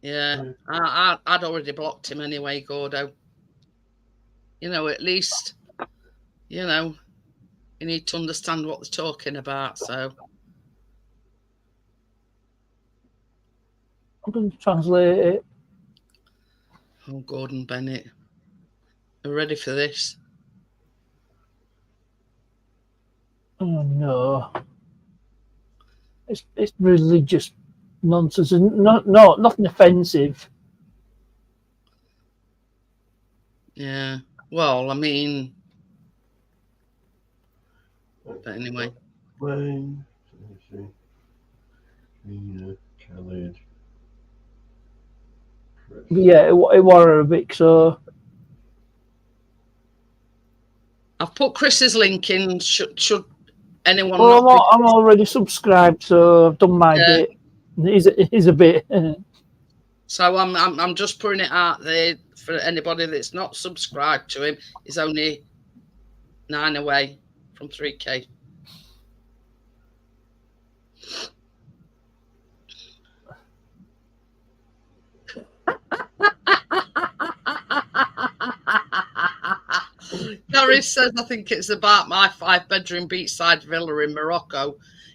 yeah, I'd already blocked him anyway, Gordo. You know, at least, you know, you need to understand what they're talking about. So I'm going to translate it. Oh, Gordon Bennett. Are you ready for this? Oh no. It's religious nonsense and nothing offensive. Yeah. Well, I mean, but anyway. Wayne, Khaled. But yeah, it was Arabic, so I've put Chris's link in. Should anyone? Well, I'm already subscribed, so I've done my bit. He's a bit. So I'm just putting it out there for anybody that's not subscribed to him. He's only 9 away from 3K. Gary says, I think it's about my 5-bedroom beachside villa in Morocco.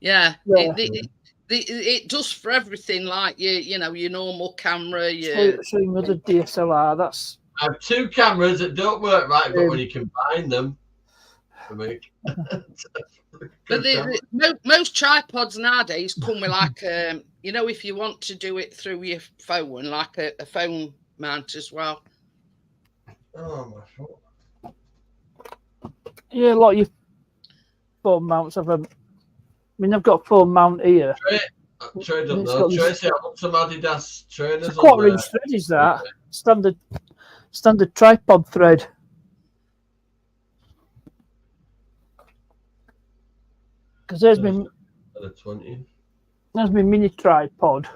Yeah, Yeah. it does for everything, like your normal camera. Your Showing with the DSLR. That's I have two cameras that don't work right, but when you combine them, they make. but most tripods nowadays come with like if you want to do it through your phone, like a phone mount as well. Oh my foot. yeah, a lot of your phone mounts have a. I mean, I've got a phone mount here. Trade up It's though. got this- Tracy, I want some Adidas trainers. It's a 1/4 inch thread, is that? Standard tripod thread. Because there's my 20. mini tripod.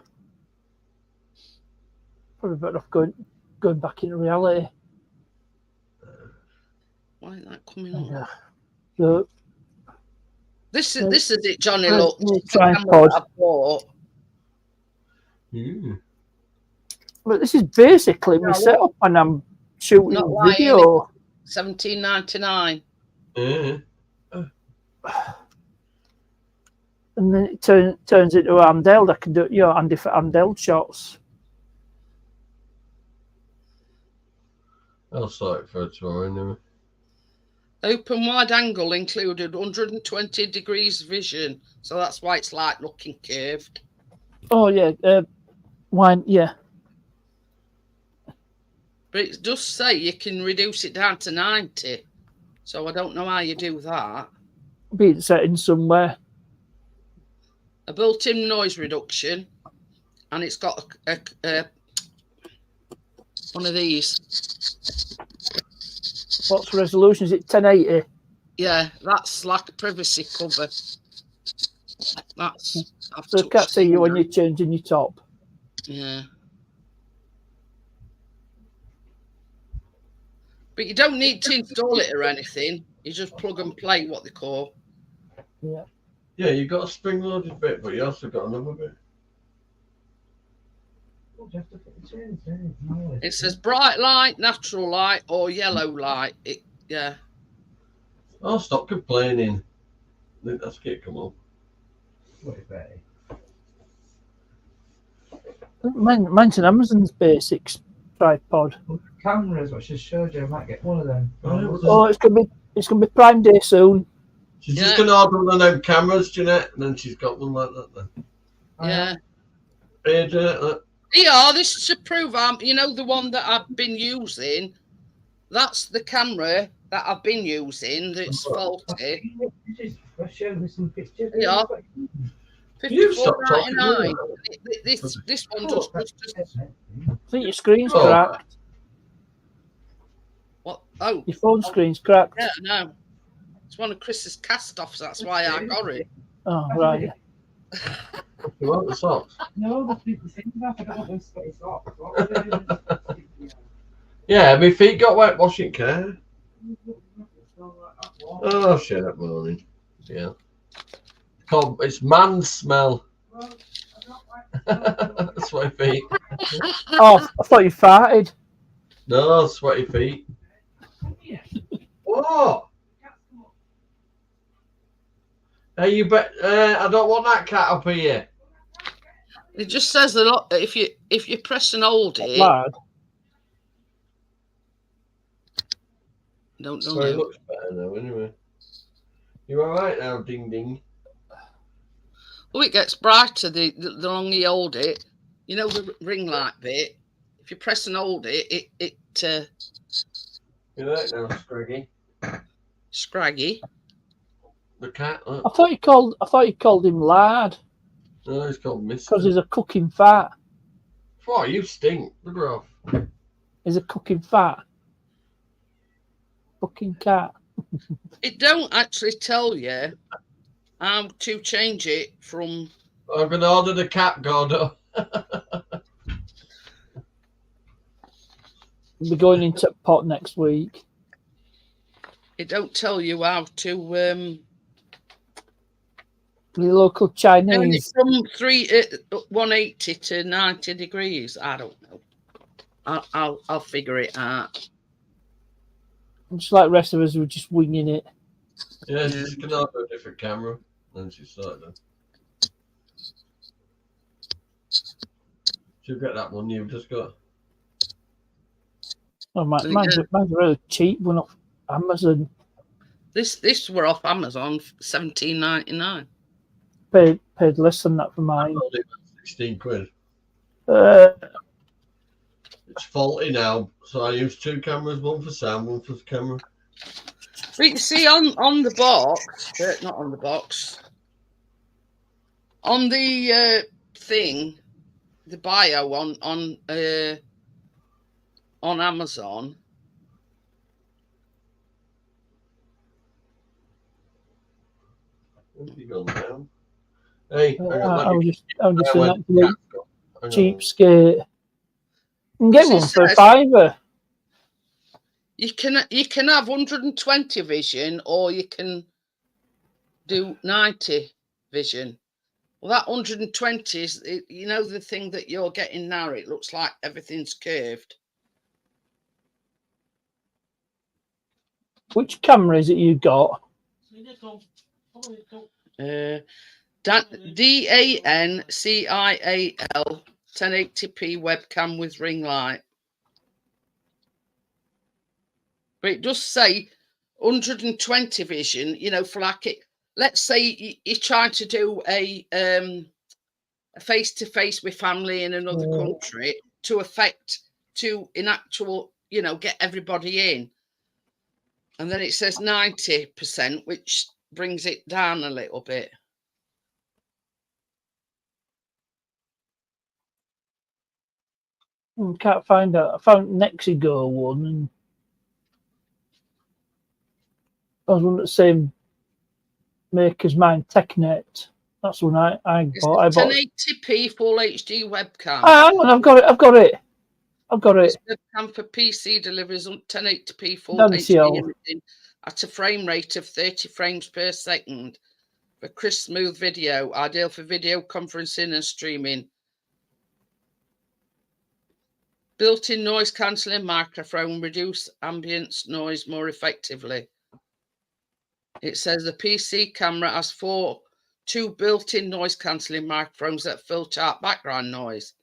Probably better off going back into reality. Why isn't that coming up? Yeah. So, This is it, Johnny. Right, Look, mini the camera tripod. I bought. Mm. but this is basically my setup when I'm shooting Not lying, video. $17.99. Yeah. And then it turns into handheld. I can do handheld shots. I'll sort it for tomorrow anyway. Open wide angle included 120 degrees vision, so that's why it's like looking curved. Oh yeah, yeah. But it does say you can reduce it down to 90, so I don't know how you do that. Be it set in somewhere. A built-in noise reduction, and it's got a one of these. What's the resolution? Is it 1080? Yeah, that's like a privacy cover. That's I've So I touched can't see you it when now. you're changing your top. Yeah. But you don't need to install it or anything. You just plug and play, what they call. Yeah. Yeah, you got a spring-loaded bit, but you also got another bit. It says bright light, natural light, or yellow light. Yeah. Oh, stop complaining. I think that's it. Come on. Mine's an Amazon's Basics tripod. Cameras, what she showed you, I might get one of them. Oh, it's gonna be Prime Day soon. She's Yeah. just gonna order one of them cameras, Jeanette, and then she's got one like that. Then. Yeah. Hey, Jeanette, look. Yeah, this is to prove the one that I've been using. That's the camera that I've been using that's faulty. I showed me some pictures. Yeah. You stop talking. $54.99. This one just I think your screen's Oh. cracked. what? Oh, Your phone screen's cracked. yeah, no. It's one of Chris's cast-offs. That's why I got it. Oh right. You want the socks? No, the thing about I don't want those sweaty socks. What were they? Yeah, my feet got wet washing care. Oh, shut up, morning. Yeah. It's man smell. Sweaty feet. Oh, I thought you farted. No, sweaty feet. What? Hey, you bet. I don't want that cat up here. It just says a lot. If you press and hold it, Lad. don't know. Well, it now. looks better now, anyway. You all right now, ding ding? Oh, it gets brighter the longer you hold it. You know the ring light bit. If you press and hold it, it You right now, Scraggy? scraggy. The cat. I Look. thought you called him lad No, he's called Mister. because he's a cooking fat. Oh, you stink. Look her off. He's a cooking fat. Fucking cat. It don't actually tell you how to change it from. I'm gonna order the cat, Gordo. We'll be going into pot next week. It don't tell you how to The local turn it Chinese. from 180 to 90 degrees. I don't know. I'll figure it out. Just like the rest of us, we're just winging it. Yeah, she's gonna order a different camera. Then she started. To get that one you've just got. Oh, Yeah. mine's really cheap. One off Amazon. This were off Amazon, £17.99. Paid less than that for mine. Only about 16 quid. Uh, It's faulty now, so I use 2 cameras, one for sound, one for the camera. But you see on the box, not on the box, on the thing, the bio on Amazon. Where's he gone now? Hey, hang on, I was just an Hang absolute on. cheapskate. You can get As it one for a says- £5. You can have 120 vision, or you can do 90 vision. Well, that 120 is, you know, the thing that you're getting now. It looks like everything's curved. Which camera is it you got? DANCIAL 1080p webcam with ring light. But it does say 120 vision, you know, for like it. Let's say you're trying to do a face-to-face with family in another country in actual, you know, get everybody in. And then it says 90%, which brings it down a little bit. Can't find out. I found Nexigo one, and I was one of the same make as mine, TechNet. That's the one I It's bought. I a bought. 1080p full HD webcam. Ah, hang on, I've got it. This webcam for PC delivers 1080p full Done, HD CO. imaging at a frame rate of 30 frames per second for crisp, smooth video, ideal for video conferencing and streaming. Built-in noise cancelling microphone, reduce ambient noise more effectively. It says the PC camera has two built-in noise cancelling microphones that filter out background noise.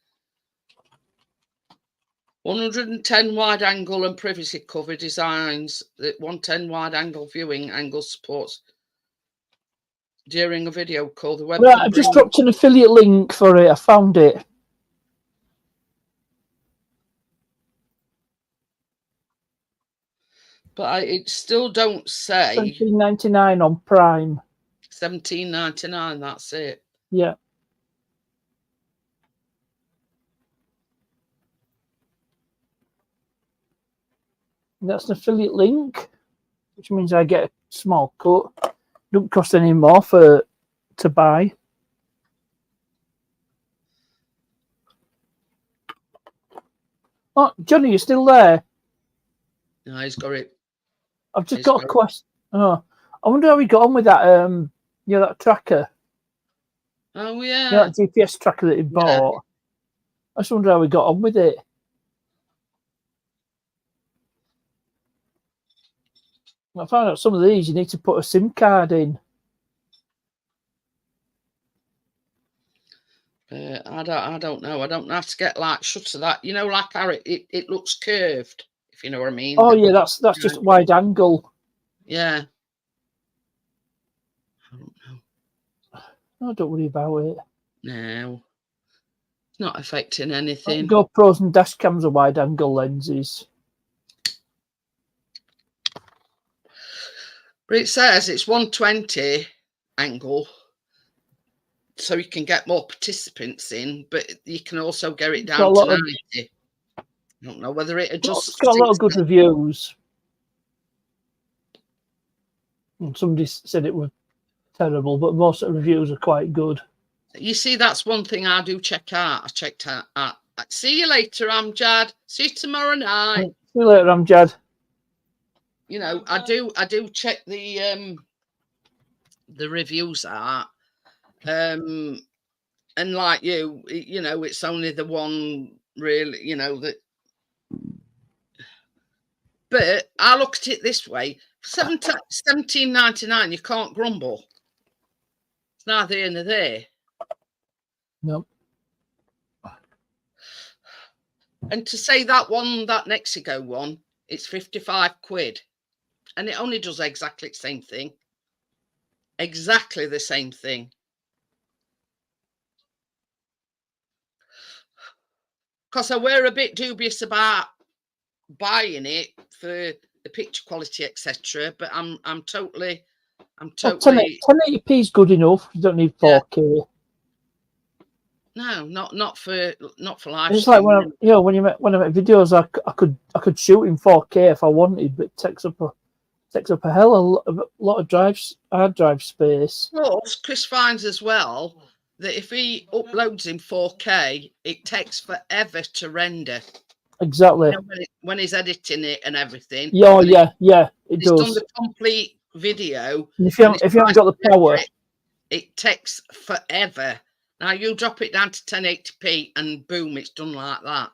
110 wide angle and privacy cover designs. The 110 wide angle viewing angle supports during a video call. The webcam. Right, I've just dropped an affiliate link for it. I found it. But it still don't say $17.99 on Prime. $17.99. That's it. Yeah. That's an affiliate link, which means I get a small cut. Don't cost any more to buy. Oh, Johnny, you're still there? No, he's got it. I've just got a question. Oh, I wonder how we got on with that. That tracker. Oh yeah. That GPS tracker that he bought. Yeah. I just wonder how we got on with it. I found out some of these you need to put a SIM card in. I don't know. I don't know how to get like shutter that. You know, like how it looks curved. If you know what I mean. Oh yeah, that's just wide angle. Yeah. I don't know. Oh, don't worry about it. No. It's not affecting anything. GoPros and dash cams are wide angle lenses. But it says it's 120 angle, so you can get more participants in, but you can also get it down to 90. I don't know whether it adjusts. It's got a lot of good reviews. And somebody said it was terrible, but most of the reviews are quite good. You see, that's one thing I do check out. I checked out. See you later, Amjad. See you tomorrow night. See you later, Amjad. You know, I do check the reviews out. And like you know, it's only the one really, you know, that. But I look at it this way: $17.99, you can't grumble. It's neither here nor there. Nope. And to say that one, that Nexigo one, it's 55 quid. And it only does exactly the same thing. Exactly the same thing. Because I were a bit dubious about buying it for the picture quality, etc. But I'm totally. Well, 1080p is good enough. You don't need 4K. No, not for live. It's like when I'm at videos, I could shoot in 4K if I wanted, but it takes up a hell of a lot of hard drive space. Plus, Chris finds as well that if he uploads in 4K, it takes forever to render. Exactly. You know, when he's editing it and everything. Yeah, it he's does. Done the complete video. And if you haven't got the power, it takes forever. Now you drop it down to 1080p and boom, it's done like that.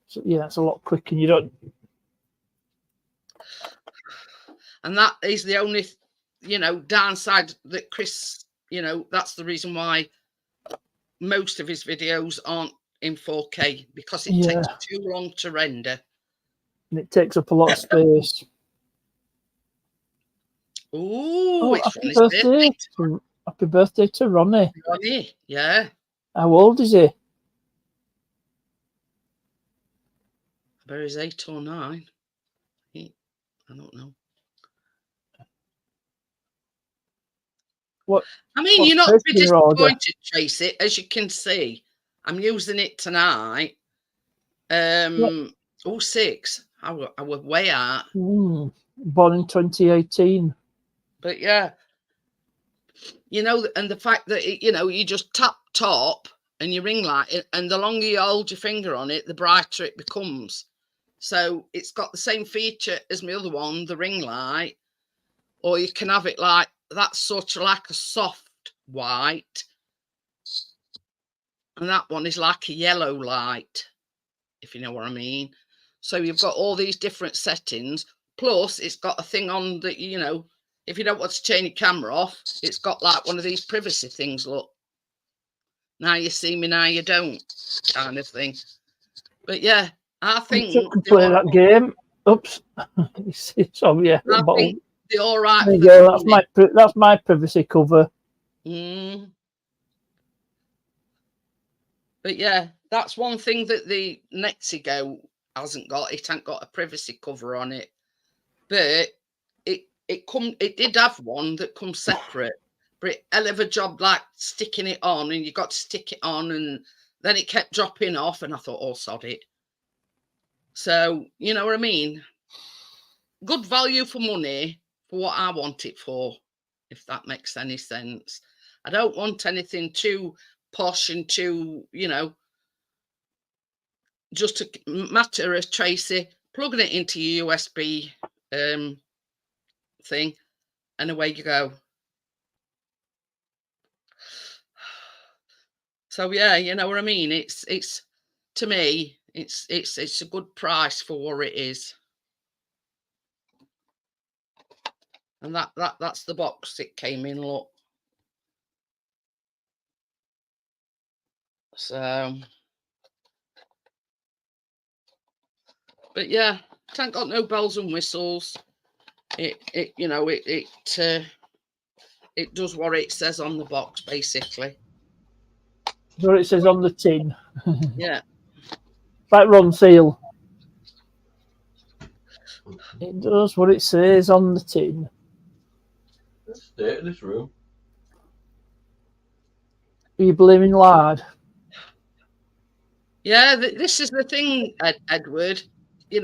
So, yeah, it's a lot quicker. And you don't. And that is the only, downside that Chris, that's the reason why most of his videos aren't in 4K, because it takes too long to render. And it takes up a lot of space. Ooh, it's happy birthday! Happy birthday to Ronnie. Ronnie, yeah. How old is he? But he's 8 or 9. I don't know. I mean, you're not to be disappointed, Tracy. As you can see, I'm using it tonight. 06. I were way out. Born in 2018. But yeah, and the fact that you just tap top and your ring light, and the longer you hold your finger on it, the brighter it becomes. So it's got the same feature as my other one, the ring light, or you can have it like that's sort of like a soft white, and that one is like a yellow light, if you know what I mean. So you've got all these different settings, plus it's got a thing on that, if you don't want to turn your camera off, it's got like one of these privacy things. Look, now you see me, now you don't, kind of thing. But yeah, I think you can play that game. Oops. So yeah, I think they're all right. There you go. That's my privacy cover. But yeah, that's one thing that the Nexigo hasn't got. It ain't got a privacy cover on it, but it did have one that comes separate. But it hell of a job like sticking it on, and you got to stick it on, and then it kept dropping off, and I thought, oh, sod it. So you know what I mean? Good value for money for what I want it for, if that makes any sense. I don't want anything too posh and too, just a matter of Tracy plugging it into your USB thing, and away you go. So yeah, you know what I mean. It's to me, it's a good price for what it is. And that's the box it came in. Look. So, but yeah, it ain't got no bells and whistles. It does what it says on the box, basically. That's what it says on the tin. Yeah. Like Ron Seal. It does what it says on the tin. Let's stay in this room. Are you blaming lard? Yeah, this is the thing, Edward. It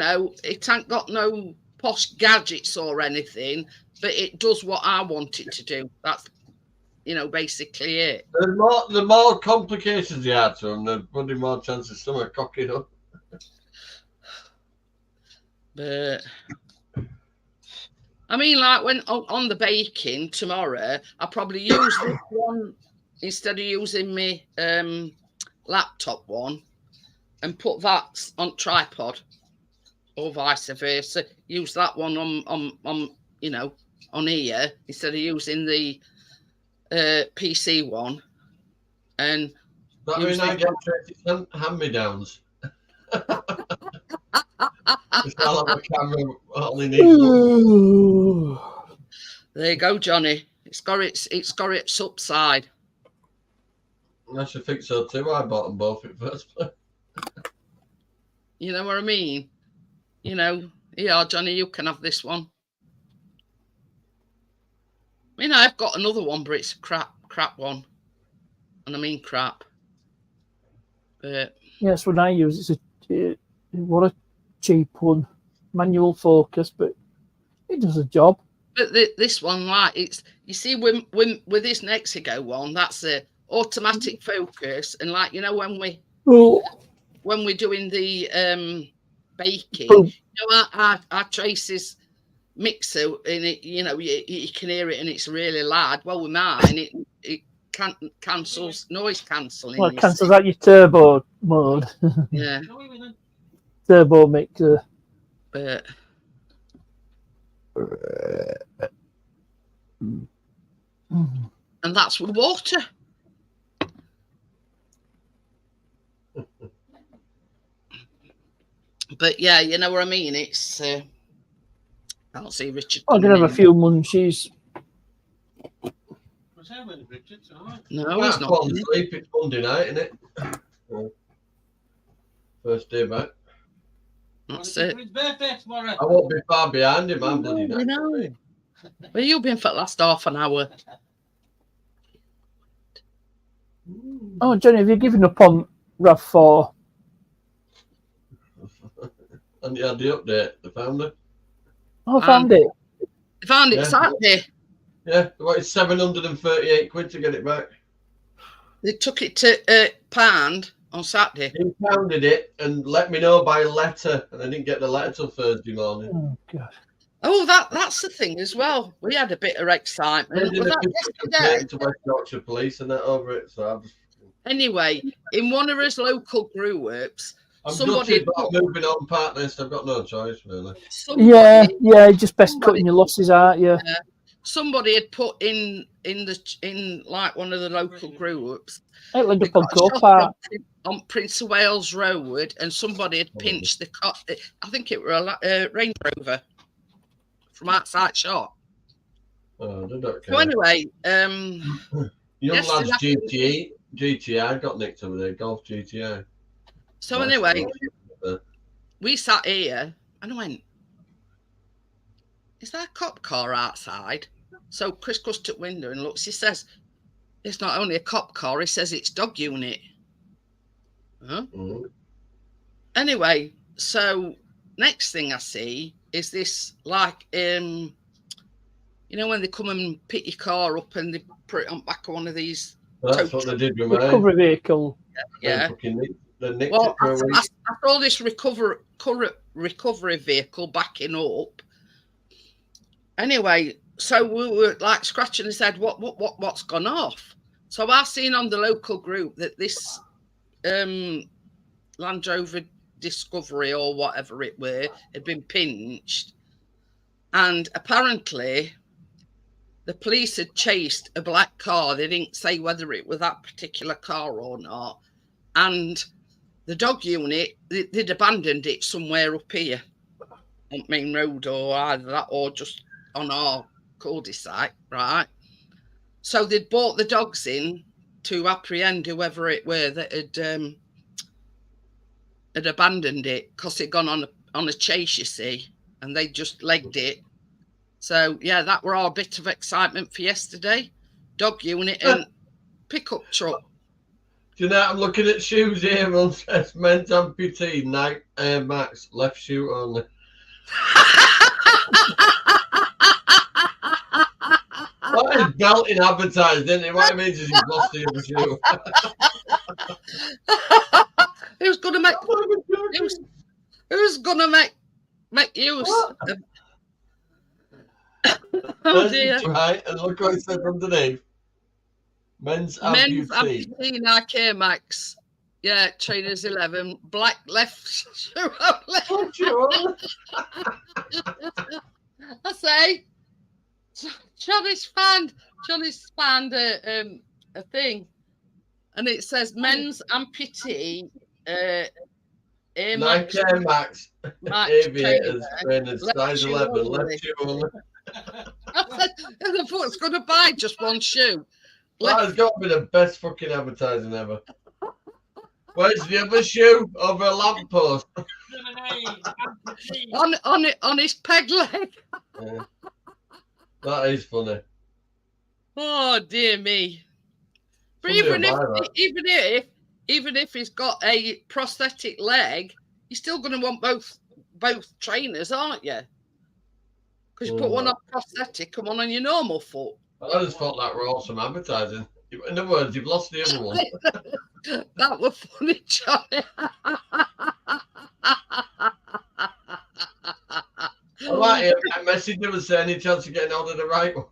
ain't got no posh gadgets or anything, but it does what I want it to do. That's, basically it. The more complications you add to them, the bloody more chances some are cocking up. But I mean, like when on the baking tomorrow, I'll probably use this one instead of using my laptop one, and put that on tripod, or vice versa. Use that one on here instead of using the PC one. And that means I get hand-me-downs. I'll have a camera. All he needs. There you go, Johnny. It's got its upside. I should think so too. I bought them both in first place. You know what I mean? You know, yeah, Johnny, you can have this one. I mean, I've got another one, but it's a crap one. And I mean crap. But Yes, when I use it's what a cheap one, manual focus, but it does a job. But this one, like, it's, you see, with this Nexigo one, that's a automatic focus, and like, you know, when we're doing the baking, Oh. you know, our Tracy's mixer, and it, you know, you can hear it, and it's really loud. Well, with mine, it cancels noise cancelling. Well, it cancels out your turbo mode, Yeah, turbo mixer. but and that's with water. But yeah, you know what I mean. It's I don't see Richard. I'm gonna have a few munchies. Was that with Richard tonight? No, I he's can't not. fall asleep. It's Monday night, isn't it? First day back. That's Well, it. it's his birthday tomorrow. I won't be far behind him. I'm bloody We knackered, know. mate. Well, you've been for the last half an hour. Oh, Johnny, have you given up on RAV4? And you had the update, the family. Oh, I found it. I found it Yeah. Saturday. Yeah, well, it's 738 quid to get it back. They took it to Pound on Saturday. He pounded it and let me know by letter, and I didn't get the letter till Thursday morning. Oh God. Oh, that's the thing as well. We had a bit of I excitement. did Was a that picture yesterday? complaint to West Yorkshire Police and that over it, so Anyway, in one of his local groups, I'm somebody gutted, but I'm moving on partners. I've got no choice, really. Yeah, just best cutting your losses out. Yeah. Somebody had put in like one of the local groups. It'll end They up on got a shop Copart. on Prince of Wales Road, and somebody had pinched the car. I think it was a Range Rover from outside shop. Oh, they don't So care. anyway, Young yes, lads exactly. GTI got nicked over there, Golf GTI. So Nice anyway, one. we sat here and I went, is that a cop car outside? So Chris goes to the window and looks. He says, it's not only a cop car, he says it's dog unit. Huh? Mhm. Anyway, so next thing I see is this, like, you know, when they come and pick your car up and they put it on back of one of these. That's what they did with mine. Recovery vehicle. Yeah. They nicked Well, it for a week. I saw this recovery vehicle backing up. Anyway, so we were like scratching his head, what's gone off? So I seen on the local group that this Land Rover Discovery or whatever it were had been pinched, and apparently the police had chased a black car. They didn't say whether it was that particular car or not, and the dog unit, they'd abandoned it somewhere up here on Main Road, or either that or just on our cul-de-sac, right? So they'd brought the dogs in to apprehend whoever it were that had abandoned it, because it'd gone on a chase, you see, and they just legged it. So yeah, that were our bit of excitement for yesterday. Dog unit and pickup truck. Do you know, I'm looking at shoes here and says men's amputee, Nike Air Max, left shoe only. That is belting advertised, isn't it? What it means is he's lost the other shoe. Who's gonna make who's gonna make use of oh dear. Right, and look what it says underneath. Men's Men's amputee. amputee Nike Air Max. Yeah, trainers 11. Black left shoe only. Left shoe only. I say, Johnny's found a thing, and it says men's amputee Air Nike Max, Air Max Max aviators, trainer, trainers, left size shoe 11, only. left shoe only. The foot's going to buy just one shoe. That has got to be the best fucking advertising ever. Where's the other shoe? Over a lamppost. on his peg leg. Yeah. That is funny. Oh dear me! But Somebody will buy that. even if he's got a prosthetic leg, you're still going to want both trainers, aren't you? Because you put one on prosthetic and one on your normal foot. I just thought that were awesome advertising. In other words, you've lost the other one. That was funny, Johnny. I like it. I messaged him and said, any chance of getting hold of the right one?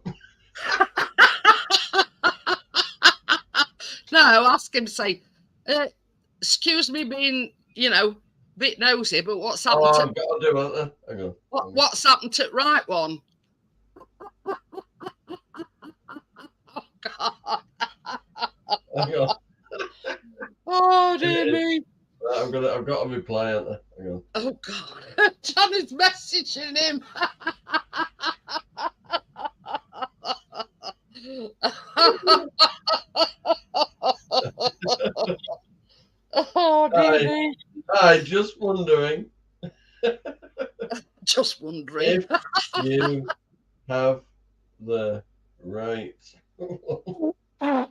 No, ask him, say, excuse me being, a bit nosy, but what's happened Oh, to I've got to do it. Hang on. what's happened to the right one? Oh God. Hang on. Oh dear me. Right, I've got to reply, haven't I? Hang on. Oh God. Johnny's messaging him. Oh dear me. Hi, just wondering Just wondering. if you have the right one. As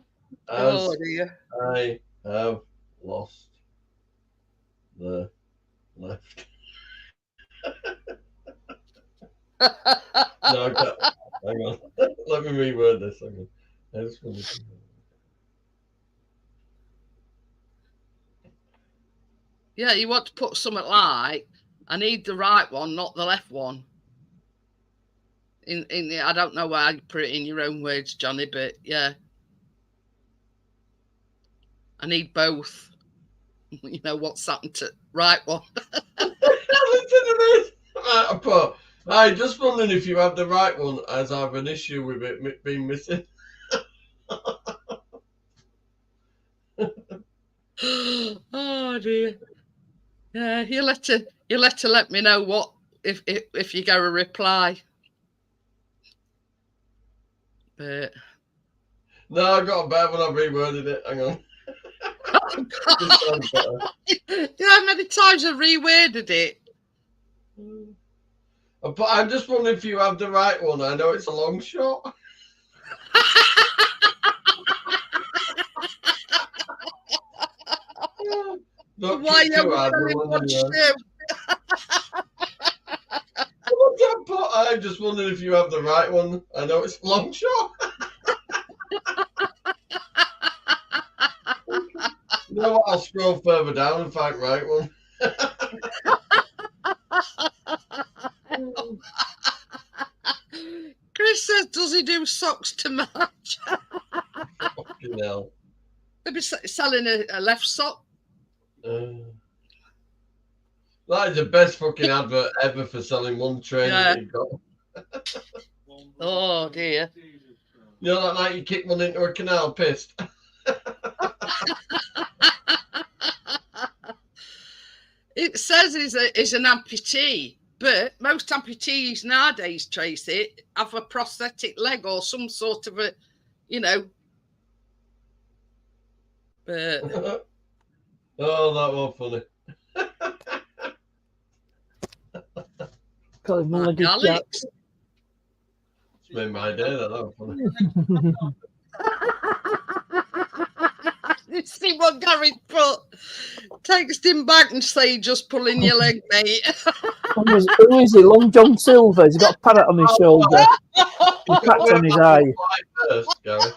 Oh dear. I have lost the left. No, I can't. Hang on. Let me reword this. Hang on. I just wanted to... Yeah, you want to put something like, I need the right one, not the left one. In the, I don't know why you put it in your own words, Johnny, but yeah. I need both. You know what's happened to right one. Listen to this. I put, hi, just wondering if you have the right one, as I have an issue with it being missing. Oh dear. Yeah, you'll have to let me know what if you get a reply. But No, I got a bad one. I've reworded it. Hang on. This sounds better. you know how many times I've reworded it? But I'm just wondering if you have the right one. I know it's a long shot. Not Why too you hard, telling no what wonder, to yeah. do? I'm just wondering if you have the right one. I know it's a long shot. You know what? I'll scroll further down and find the right one. Chris says, does he do socks to match? Fucking hell. They'll be selling a left sock. That is the best fucking advert ever for selling one train Yeah. that you've got. Oh dear. You know that night you kicked one into a canal pissed? It says he's an amputee, but most amputees nowadays, Tracy, have a prosthetic leg or some sort of a, But Oh, that was funny. Got him one Alex. It's made my day, that was funny. You see what Gary put? Text him back and say, just pulling your leg, mate. Who is he? Long John Silver. He's got a parrot on his shoulder. A patch on his eye. First, Gary.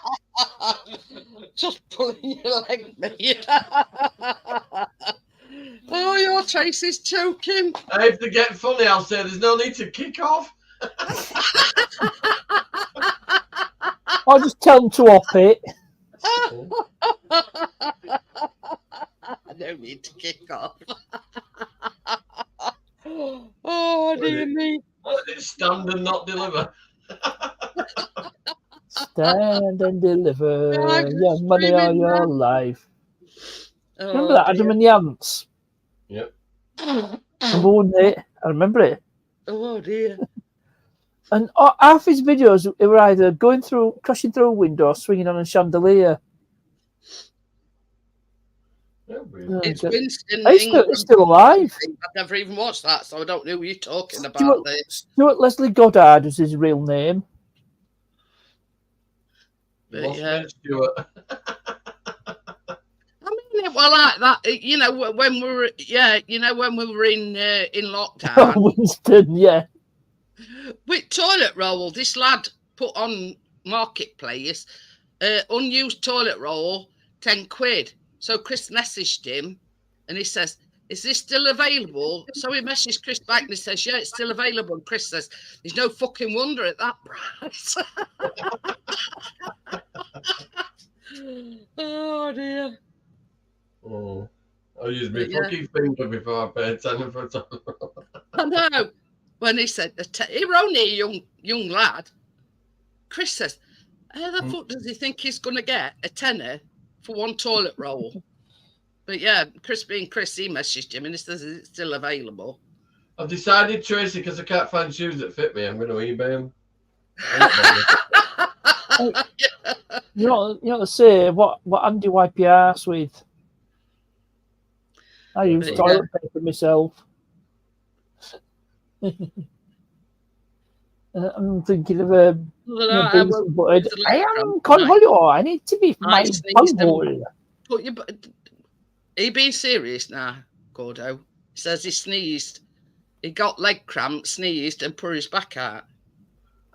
Just pulling your leg, mate. Oh, your Tracy's choking. If they get funny, I'll say there's no need to kick off. I'll just tell him to off it. I don't need to kick off. Oh, dear me. What is it, stand and not deliver? Stand and deliver I'm your money all screaming your now. life. Oh, Remember that, Adam dear. and the Ants? Yep. Number 1 mate. I remember it. Oh dear. And half his videos were either crashing through a window or swinging on a chandelier. Yeah, brilliant. It's Okay. Winston. He's still alive. I've never even watched that, so I don't know who you're talking about. Stuart Leslie Goddard is his real name. But, Lost yeah. me, Stuart. I mean, it was like that. You know, when we were, when we were in lockdown. Winston, yeah. With toilet roll, this lad put on Marketplace, unused toilet roll, 10 quid. So Chris messaged him and he says, "Is this still available?" So he messaged Chris back and he says, "Yeah, it's still available." And Chris says, "There's no fucking wonder at that price." Oh dear. Oh, I use my But, yeah. fucking finger before I pay attention for time. I know. When he said, he were only a young lad. Chris says, "How the fuck does he think he's going to get a tenner for one toilet roll?" But yeah, Chris being Chris, he messaged him and he says it's still available. I've decided, Tracy, because I can't find shoes that fit me, I'm going to eBay them. You know to say what Andy wipe your ass with. I use But, toilet paper myself. I'm thinking of a I am Cornholio. I need to be my bunghole. He being serious now, Gordo. He says he sneezed. He got leg cramp, sneezed, and put his back out.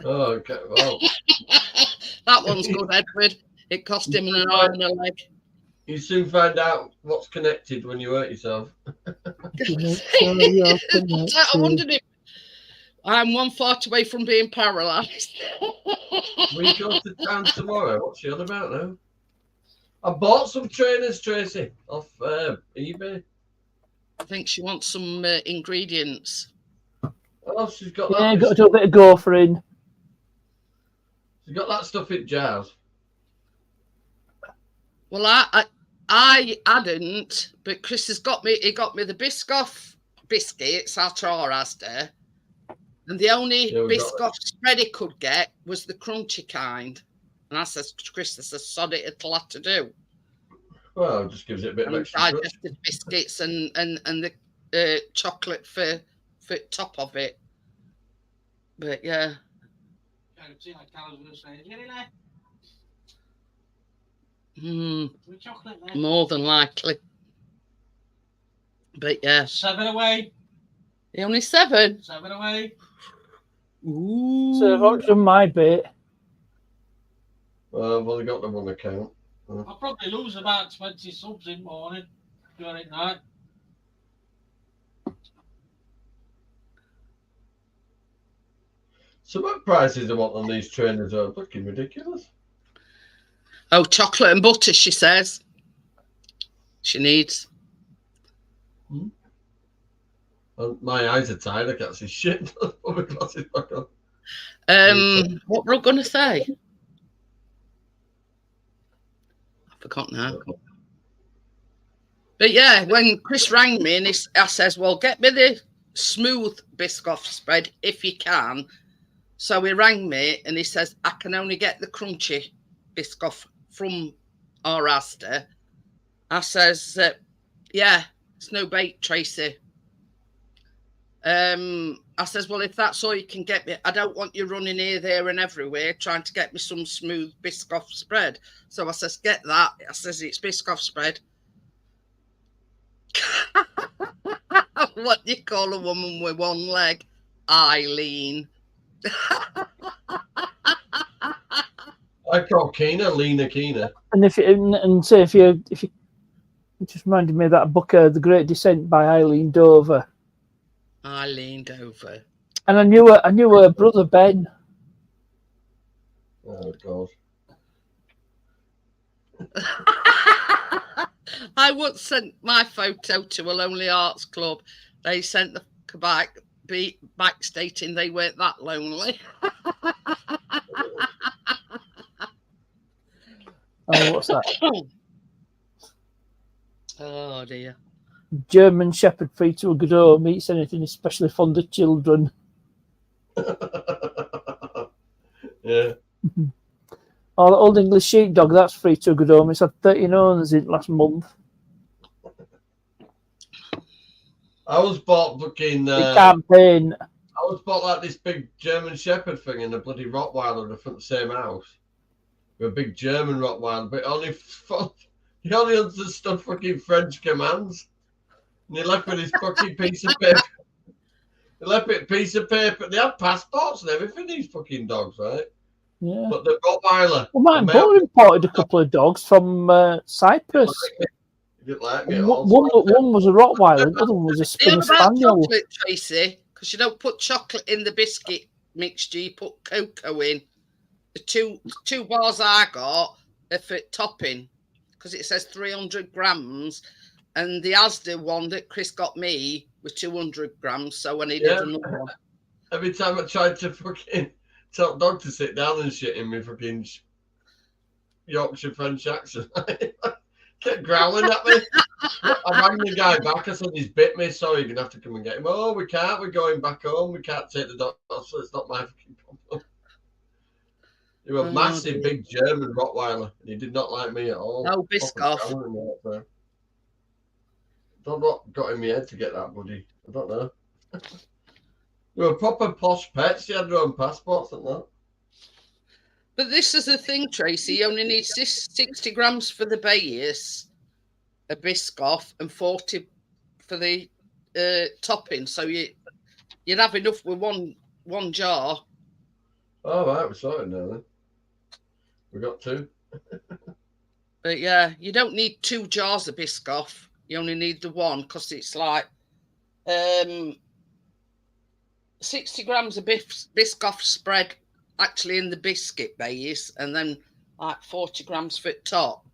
Oh, okay. Well, That one's good, Edward. It cost him an arm and a leg. you soon find out what's connected when you hurt yourself. I wondered if I'm 1 foot away from being paralysed. We go to town tomorrow. What's she on about now? I bought some trainers, Tracy, off eBay. I think she wants some ingredients. Oh, she's got Yeah, that. got to do a bit of gophering. She's got that stuff in jars. Well, I hadn't, but Chris has got me. He got me the Biscoff biscuits at our Asda, and the only Biscoff spread he could get was the crunchy kind. And I says, Chris, this is sod it, it'll have to do. Well, it just gives it a bit of extra. Digested biscuits and the chocolate for top of it. But yeah. More than likely. But yeah. 7 away. Only 7. 7 away. Ooh. So I've already done my bit. Well, I've only got the one account. I'll probably lose about 20 subs in morning during night. So what prices I want on these trainers are fucking ridiculous. Oh, chocolate and butter, she says. She needs. And my eyes are tired. I can't see shit. Put my glasses back on. What were I going to say? I forgot now. But yeah, when Chris rang me and I says, "Well, get me the smooth Biscoff spread if you can." So he rang me and he says, "I can only get the crunchy Biscoff from our Asda." I says, "Yeah, it's no bait, Tracy." I says, "Well, if that's all you can get me, I don't want you running here, there and everywhere trying to get me some smooth Biscoff spread." So I says, "Get that." I says, "It's Biscoff spread." What do you call a woman with one leg? Eileen. I call Keena Lena Keena. And if you it just reminded me of that book, The Great Descent by Eileen Dover. Eileen Dover. And I knew her brother Ben. Oh God. I once sent my photo to a Lonely Arts Club. They sent the back stating they weren't that lonely. Oh, what's that? Oh dear. German Shepherd free to a good home. Eats anything especially fond of children. Yeah. Oh, the Old English Sheepdog, that's free to a good home. It's had 13 owners in last month. I was bought fucking. It campaign. I was bought like this big German Shepherd thing in a bloody Rottweiler in the front of the same house. With a big German Rottweiler, but he only understood fucking French commands. And he left with his fucking piece of paper. He left with a piece of paper. They had passports and everything, these fucking dogs, right? Yeah. But the Rottweiler. Well, Martin Butler imported a couple of dogs from Cyprus. He didn't like me at all. One was a Rottweiler, and the other one was a You know Springer about Spaniel. chocolate, Tracy? Because you don't put chocolate in the biscuit mixture, you put cocoa in. The two bars I got are for topping, because it says 300 grams, and the Asda one that Chris got me was 200 grams, so I needed another one. Every time I tried to fucking tell the dog to sit down and shit in me fucking Yorkshire French accent, kept growling at me. I rang the guy back. I said, he's bit me. Sorry, you're going to have to come and get him. Oh, we can't. We're going back home. We can't take the dog. So it's not my fucking problem. He was a massive, big German Rottweiler. And he did not like me at all. No, Biscoff. I don't know what got in my head to get that, buddy. I don't know. They were proper posh pets. They had their own passports and that. But this is the thing, Tracy. You only need 60 grams for the base, a Biscoff, and 40 for the topping. So you'd have enough with one jar. Oh, right. We're sorted now then. We got two. But yeah, you don't need 2 jars of Biscoff. You only need the one, because it's like 60 grams of Biscoff spread actually in the biscuit base, and then like 40 grams for the top.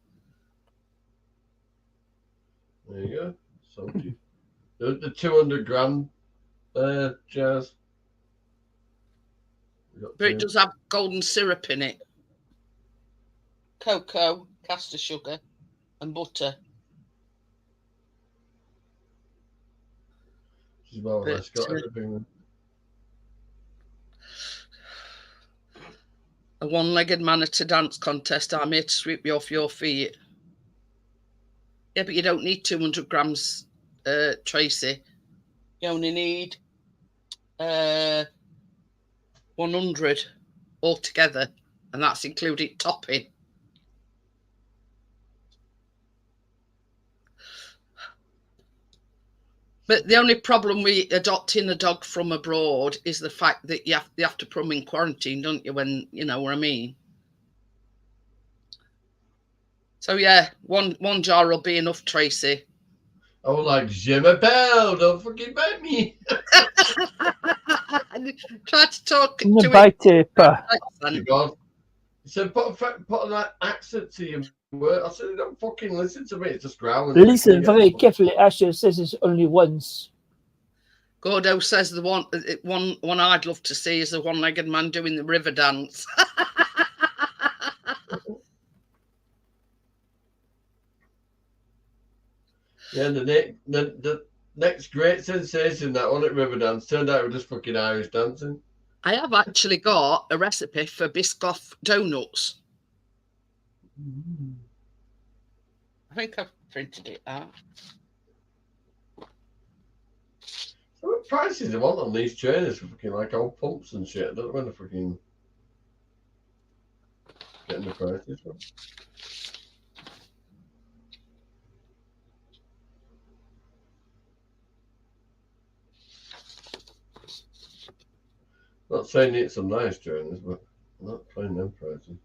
There you go. Sold you. The 200 gram jars. But it does have golden syrup in it. Cocoa, caster sugar, and butter. She's more or less got But, everything. A one-legged man at a dance contest. I'm here to sweep you off your feet. Yeah, but you don't need 200 grams, Tracy. You only need 100 altogether, and that's including topping. But the only problem with adopting a dog from abroad is the fact that you have to put them in quarantine, don't you? When you know what I mean. So yeah, one jar will be enough, Tracy. Oh, like Je m'appelle, don't fucking bite me. Try to talk In the to by it. taper. God. He said, put an accent to your word. I said, don't fucking listen to me. It's just growling. Listen very carefully. Asher says it's only once. Gordo says the one I'd love to see is the one-legged man doing the river dance. Yeah, the next great sensation that one at Riverdance turned out it was just fucking Irish dancing. I have actually got a recipe for Biscoff donuts. I think I've printed it out. So what prices they want on these trainers for fucking like old pumps and shit? I don't know when they're fucking getting the prices from. Not saying it's some nice trainers, but I'm not playing them prices.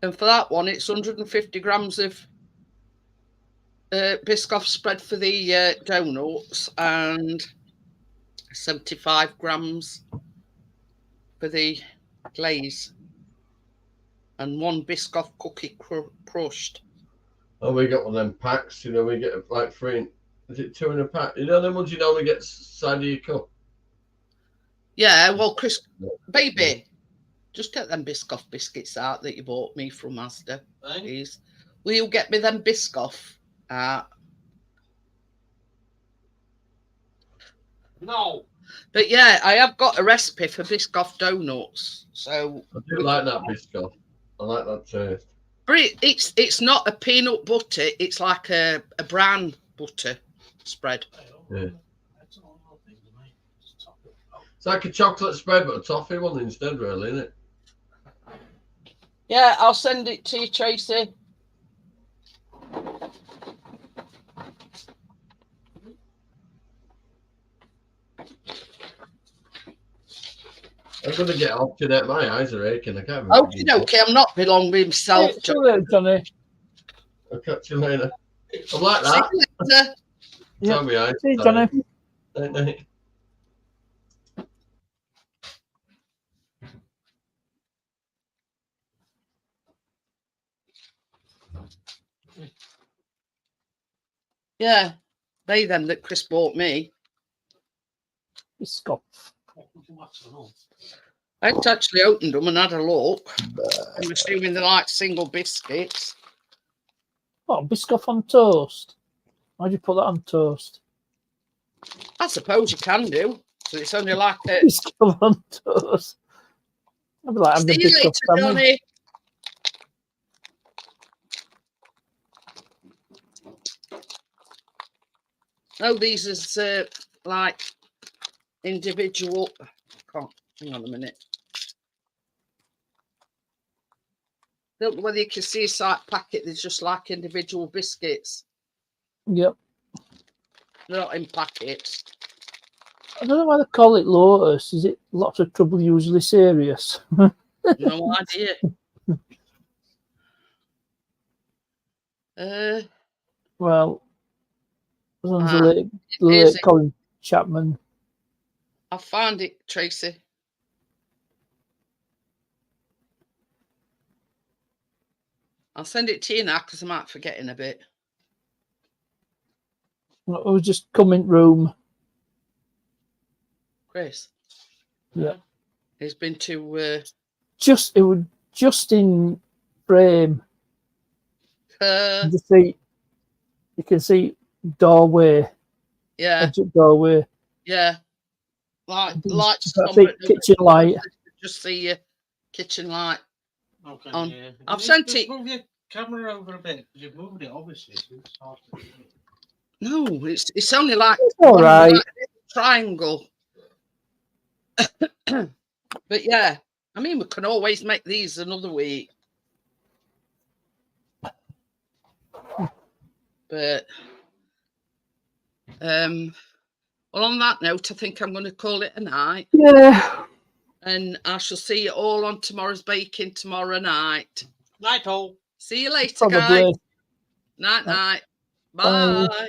And for that one, it's 150 grams of Biscoff spread for the donuts and 75 grams for the glaze. And 1 Biscoff cookie crushed. Oh, we got one of them packs, you know, we get like 3, is it 2 in a pack? You know them ones you normally get side of your cup? Yeah, well, Chris, baby, just get them Biscoff biscuits out that you bought me from Asda, please. will you get me them Biscoff? No. But yeah, I have got a recipe for Biscoff donuts. So, I do like that Biscoff. I like that taste. but it's not a peanut butter. It's like a brown butter spread. Yeah. It's like a chocolate spread, but a toffee one instead, really, isn't it? Yeah, I'll send it to you, Tracy. I'm going to get off today. My eyes are aching. I can't Okay, I'm not be long with myself. See you later, Johnny. I'll catch you later. I'm like See that. you later. Yeah. Tell me eyes. See you, Johnny. Night, night. Yeah, they them that Chris bought me. Biscoff. I hadn't actually opened them and had a look. I'm assuming they're like single biscuits. What, Biscoff on toast? Why'd you put that on toast? I suppose you can do. So it's only like a. Biscoff on toast. I'd be like having a See you Biscoff later, sandwich. Johnny. Oh, these is like individual. Can't hang on a minute. Don't know whether you can see a side packet. There's just like individual biscuits. Yep. They're not in packets. I don't know why they call it Lotus. Is it lots of trouble usually serious? No idea. Well, as long as the Ah, late here's it. Colin Chapman. I found it, Tracy. I'll send it to you now because I might forget in a bit. It was just comment room. Chris. Yeah. He's been to It was just in frame. uh You can see doorway, yeah, exit doorway. yeah. Like It's lights got a on, big but kitchen light. just see your kitchen light. Okay. On. Yeah. I've Just- sent just it. Move your camera over a bit because you've moved it, obviously. So it's hard to see. No, it's only like It's all one right. like triangle. But yeah, I mean, we can always make these another week. But well, on that note, I think I'm going to call it a night, Yeah. and I shall see you all on tomorrow's baking tomorrow night. Night all. See you later, Probably. guys. Night, night. Bye. Bye.